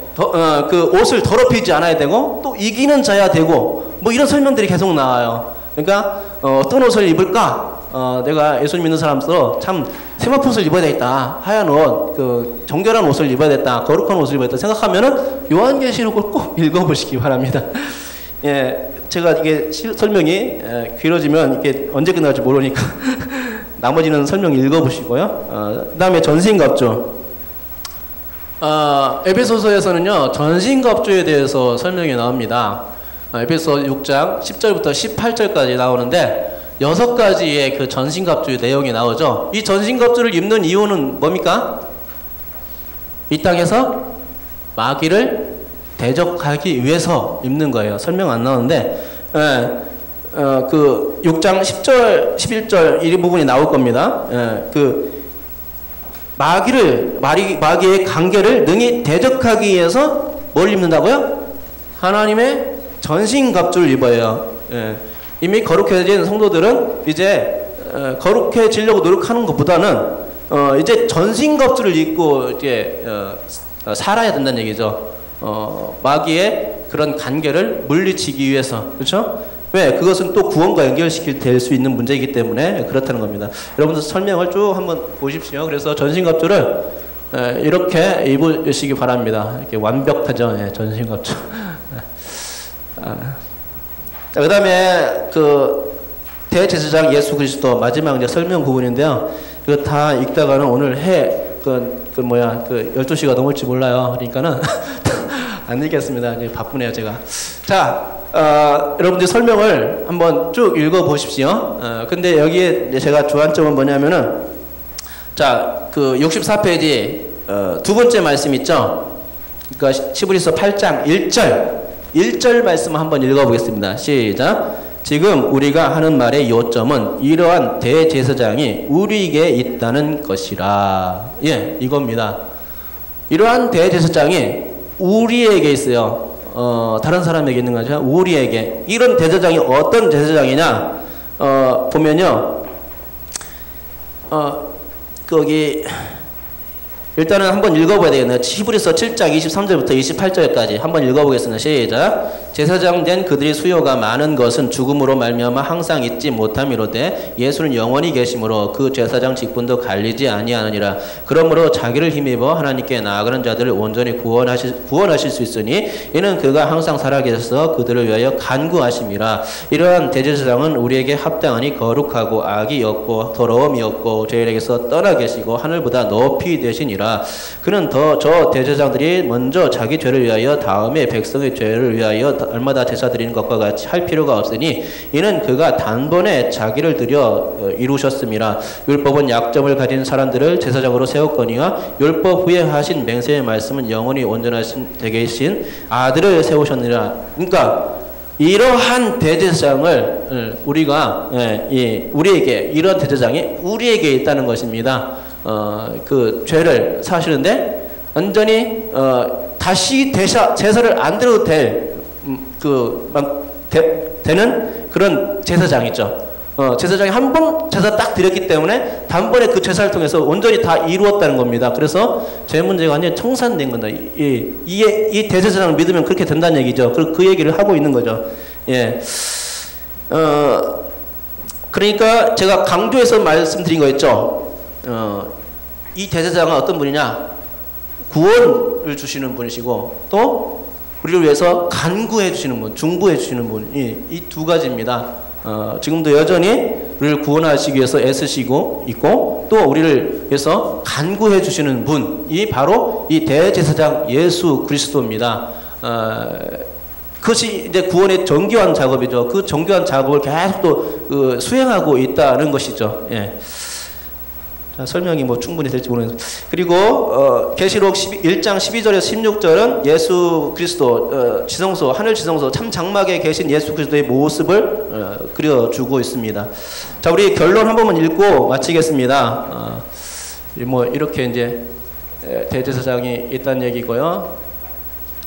그 옷을 더럽히지 않아야 되고, 또 이기는 자야 되고, 뭐 이런 설명들이 계속 나와요. 그러니까 어떤 옷을 입을까? 내가 예수 믿는 사람으로서 참 세마포옷을 입어야 되겠다. 하얀 옷, 정결한 옷을 입어야 되겠다. 거룩한 옷을 입어야 되겠다 생각하면은 요한계시록을 꼭 읽어보시기 바랍니다. 예, 제가 이게 설명이 길어지면 이게 언제 끝날지 모르니까 나머지는 설명 읽어보시고요. 그 다음에 전신갑주. 에베소서에서는요, 전신갑주에 대해서 설명이 나옵니다. 에베소 6장 10절부터 18절까지 나오는데 6가지의 그 전신갑주의 내용이 나오죠. 이 전신갑주를 입는 이유는 뭡니까? 이 땅에서 마귀를 대적하기 위해서 입는 거예요. 설명 안 나오는데, 그 6장 10절, 11절 이 부분이 나올 겁니다. 마귀의 관계를 능히 대적하기 위해서 뭘 입는다고요? 하나님의 전신갑주를 입어요. 이미 거룩해진 성도들은 이제 거룩해지려고 노력하는 것보다는 이제 전신갑주를 입고 이제 살아야 된다는 얘기죠. 마귀의 그런 관계를 물리치기 위해서, 그렇죠? 왜? 그것은 또 구원과 연결될 수 있는 문제이기 때문에 그렇다는 겁니다. 여러분들 설명을 쭉 한번 보십시오. 그래서 전신갑주를 이렇게 입으시기 바랍니다. 이렇게 완벽하죠. 전신갑주. 그 다음에 대제사장 예수 그리스도 마지막 이제 설명 부분인데요. 이거 다 읽다가는 오늘 12시가 넘을지 몰라요. 그러니까는 안 읽겠습니다. 이제 바쁘네요, 제가. 자, 여러분들 설명을 한번 쭉 읽어 보십시오. 근데 여기에 제가 주안점은 뭐냐면은, 자, 64페이지, 두 번째 말씀 있죠? 그러니까 히브리서 8장 1절 말씀 한번 읽어보겠습니다. 시작. 지금 우리가 하는 말의 요점은 이러한 대제사장이 우리에게 있다는 것이라. 예, 이겁니다. 이러한 대제사장이 우리에게 있어요. 다른 사람에게 있는 거죠. 우리에게. 이런 대제사장이 어떤 대제사장이냐? 보면요. 거기 일단은 한번 읽어봐야 되겠네요. 히브리서 7장 23절부터 28절까지 한번 읽어보겠습니다. 시작. 제사장 된 그들의 수요가 많은 것은 죽음으로 말미암아 항상 잊지 못함이로되 예수는 영원히 계심으로 그 제사장 직분도 갈리지 아니하느니라. 그러므로 자기를 힘입어 하나님께 나아가는 자들을 온전히 구원하실 수 있으니 이는 그가 항상 살아계셔서 그들을 위하여 간구하심이라. 이러한 대제사장은 우리에게 합당하니 거룩하고 악이 없고 더러움이 없고 죄인에게서 떠나 계시고 하늘보다 높이 되시니라. 그는 저 대제사장들이 먼저 자기 죄를 위하여 다음에 백성의 죄를 위하여 얼마나 제사 드리는 것과 같이 할 필요가 없으니 이는 그가 단번에 자기를 드려 이루셨음이라. 율법은 약점을 가진 사람들을 제사장으로 세웠거니와 율법 후에 하신 맹세의 말씀은 영원히 온전하신 되게 계신 아들을 세우셨느니라. 그러니까 이러한 대제사장을 우리가 우리에게 이런 대제사장이 우리에게 있다는 것입니다. 그 죄를 사시는데 완전히 다시 제사를 안 드려도 되는 그런 제사장이죠. 제사장이 한 번 제사 딱 드렸기 때문에 단번에 그 제사를 통해서 온전히 다 이루었다는 겁니다. 그래서 죄 문제가 완전히 청산된 겁니다. 이 대제사장을 믿으면 그렇게 된다는 얘기죠. 그 얘기를 하고 있는 거죠. 예. 그러니까 제가 강조해서 말씀드린 거 있죠. 이 대제사장은 어떤 분이냐? 구원을 주시는 분이시고 또 우리를 위해서 간구해 주시는 분, 중보해 주시는 분, 이 두 가지입니다. 지금도 여전히 우리를 구원하시기 위해서 애쓰시고 있고 또 우리를 위해서 간구해 주시는 분이 바로 이 대제사장 예수 그리스도입니다. 그것이 이제 구원의 정교한 작업이죠. 그 정교한 작업을 계속 또 수행하고 있다는 것이죠. 예. 자, 설명이 뭐 충분히 될지 모르겠는데. 그리고 계시록 1장 12절에서 16절은 예수 그리스도 지성소, 하늘 지성소 참 장막에 계신 예수 그리스도의 모습을 그려주고 있습니다. 자, 우리 결론 한 번만 읽고 마치겠습니다. 뭐 이렇게 이제 대제사장이 있다는 얘기고요.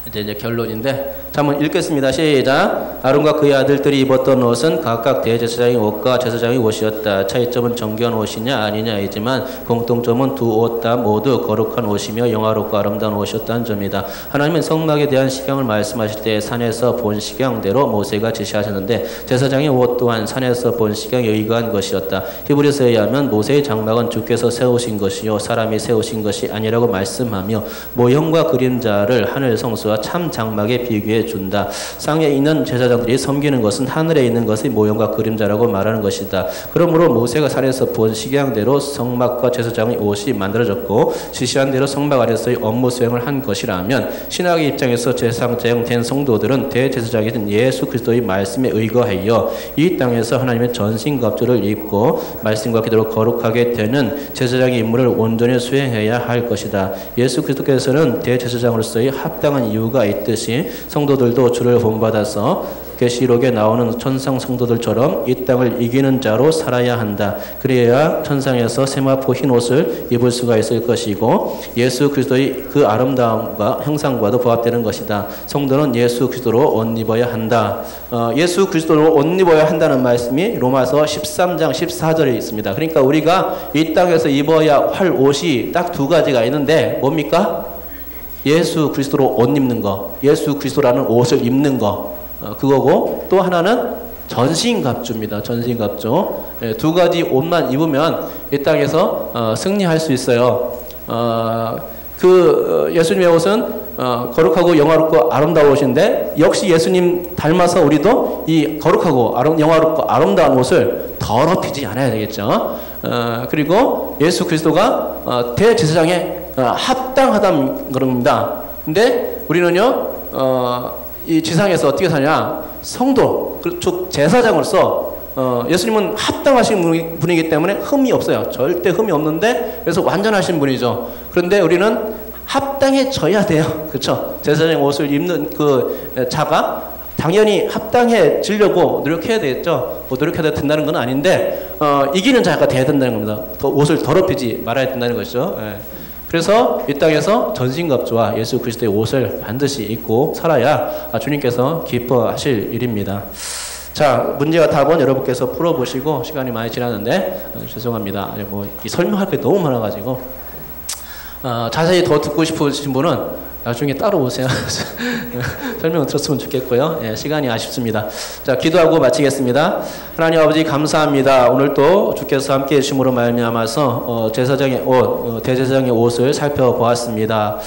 이제 결론인데, 자, 한번 읽겠습니다. 시작. 아론과 그의 아들들이 입었던 옷은 각각 대제사장의 옷과 제사장의 옷이었다. 차이점은 정교한 옷이냐 아니냐이지만 공통점은 두 옷 다 모두 거룩한 옷이며 영화롭고 아름다운 옷이었다는 점이다. 하나님은 성막에 대한 식양을 말씀하실 때 산에서 본 식양대로 모세가 지시하셨는데 제사장의 옷 또한 산에서 본 식양에 의거한 것이었다. 히브리서에 의하면 모세의 장막은 주께서 세우신 것이요 사람이 세우신 것이 아니라고 말씀하며 모형과 그림자를 하늘 성소와 참 장막에 비교해 준다. 상에 있는 제사장들이 섬기는 것은 하늘에 있는 것의 모형과 그림자라고 말하는 것이다. 그러므로 모세가 산에서 본 식양대로 성막과 제사장의 옷이 만들어졌고 지시한 대로 성막 아래서의 업무 수행을 한 것이라면 신학의 입장에서 제사장 된 성도들은 대제사장이 된 예수 그리스도의 말씀에 의거하여 이 땅에서 하나님의 전신갑주를 입고 말씀과 기도로 거룩하게 되는 제사장의 임무를 온전히 수행해야 할 것이다. 예수 그리스도께서는 대제사장으로서의 합당한 이유가 있듯이 성도들도 주를 본받아서 계시록에 나오는 천상 성도들처럼 이 땅을 이기는 자로 살아야 한다. 그래야 천상에서 세마포 흰 옷을 입을 수가 있을 것이고 예수 그리스도의 그 아름다움과 형상과도 부합되는 것이다. 성도는 예수 그리스도로 옷 입어야 한다. 예수 그리스도로 옷 입어야 한다는 말씀이 로마서 13장 14절에 있습니다. 그러니까 우리가 이 땅에서 입어야 할 옷이 딱 두 가지가 있는데 뭡니까? 예수 그리스도로 옷 입는 거, 예수 그리스도라는 옷을 입는 거, 그거고 또 하나는 전신갑주입니다. 전신갑주. 두 가지 옷만 입으면 이 땅에서 승리할 수 있어요. 예수님의 옷은 거룩하고 영화롭고 아름다운 옷인데 역시 예수님 닮아서 우리도 이 거룩하고 영화롭고 아름다운 옷을 더럽히지 않아야 되겠죠. 그리고 예수 그리스도가 대제사장에 합당하다는 겁니다. 근데 우리는요, 이 지상에서 어떻게 사냐? 성도, 즉 제사장으로서 예수님은 합당하신 분이기 때문에 흠이 없어요. 절대 흠이 없는데 그래서 완전하신 분이죠. 그런데 우리는 합당해져야 돼요. 그렇죠? 제사장 옷을 입는 그 자가 당연히 합당해지려고 노력해야 되겠죠. 뭐 노력해야 된다는 건 아닌데 이기는 자가 돼야 된다는 겁니다. 옷을 더럽히지 말아야 된다는 것이죠. 예. 그래서 이 땅에서 전신갑주와 예수 그리스도의 옷을 반드시 입고 살아야 주님께서 기뻐하실 일입니다. 자, 문제와 답은 여러분께서 풀어보시고, 시간이 많이 지났는데 죄송합니다. 설명할 게 너무 많아가지고 자세히 더 듣고 싶으신 분은 나중에 따로 오세요. 설명을 들었으면 좋겠고요. 예, 시간이 아쉽습니다. 자, 기도하고 마치겠습니다. 하나님 아버지 감사합니다. 오늘 또 주께서 함께해 주심으로 말미암아서 제사장의 옷, 대제사장의 옷을 살펴보았습니다.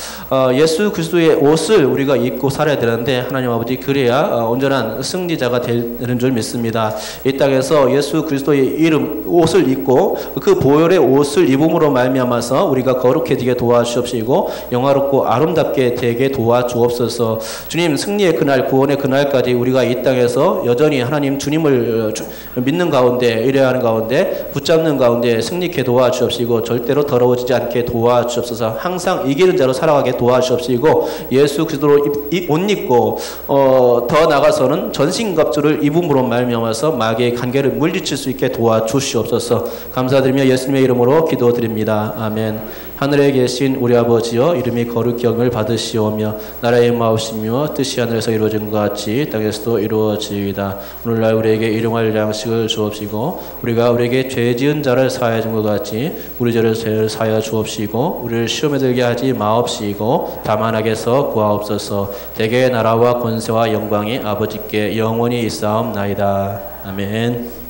예수 그리스도의 옷을 우리가 입고 살아야 되는데 하나님 아버지 그래야 온전한 승리자가 되는 줄 믿습니다. 이 땅에서 예수 그리스도의 이름 옷을 입고 그 보혈의 옷을 입음으로 말미암아서 우리가 거룩해지게 도와주옵시고 영화롭고 아름답게 되게 도와주옵소서. 주님, 승리의 그날, 구원의 그날까지 우리가 이 땅에서 여전히 하나님 주님을 믿는 가운데, 의뢰하는 가운데, 붙잡는 가운데 승리케 도와주옵시고 절대로 더러워지지 않게 도와주옵소서. 항상 이기는 자로 살아가게 도와주옵시고 예수 그리스도로 옷 입고 더 나가서는 전신갑주를 입음으로 말미암아서 마귀의 관계를 물리칠 수 있게 도와주시옵소서. 감사드리며 예수님의 이름으로 기도드립니다. 아멘. 하늘에 계신 우리 아버지여, 이름이 거룩히 여김을 받으시오며 나라의 마옵시며 뜻이 하늘에서 이루어진 것 같이 땅에서도 이루어지이다. 오늘날 우리에게 일용할 양식을 주옵시고 우리가 우리에게 죄 지은 자를 사하여 준 것 같이 우리 죄를 사하여 주옵시고 우리를 시험에 들게 하지 마옵시고 다만 악에서 구하옵소서. 대개의 나라와 권세와 영광이 아버지께 영원히 있사옵나이다. 아멘.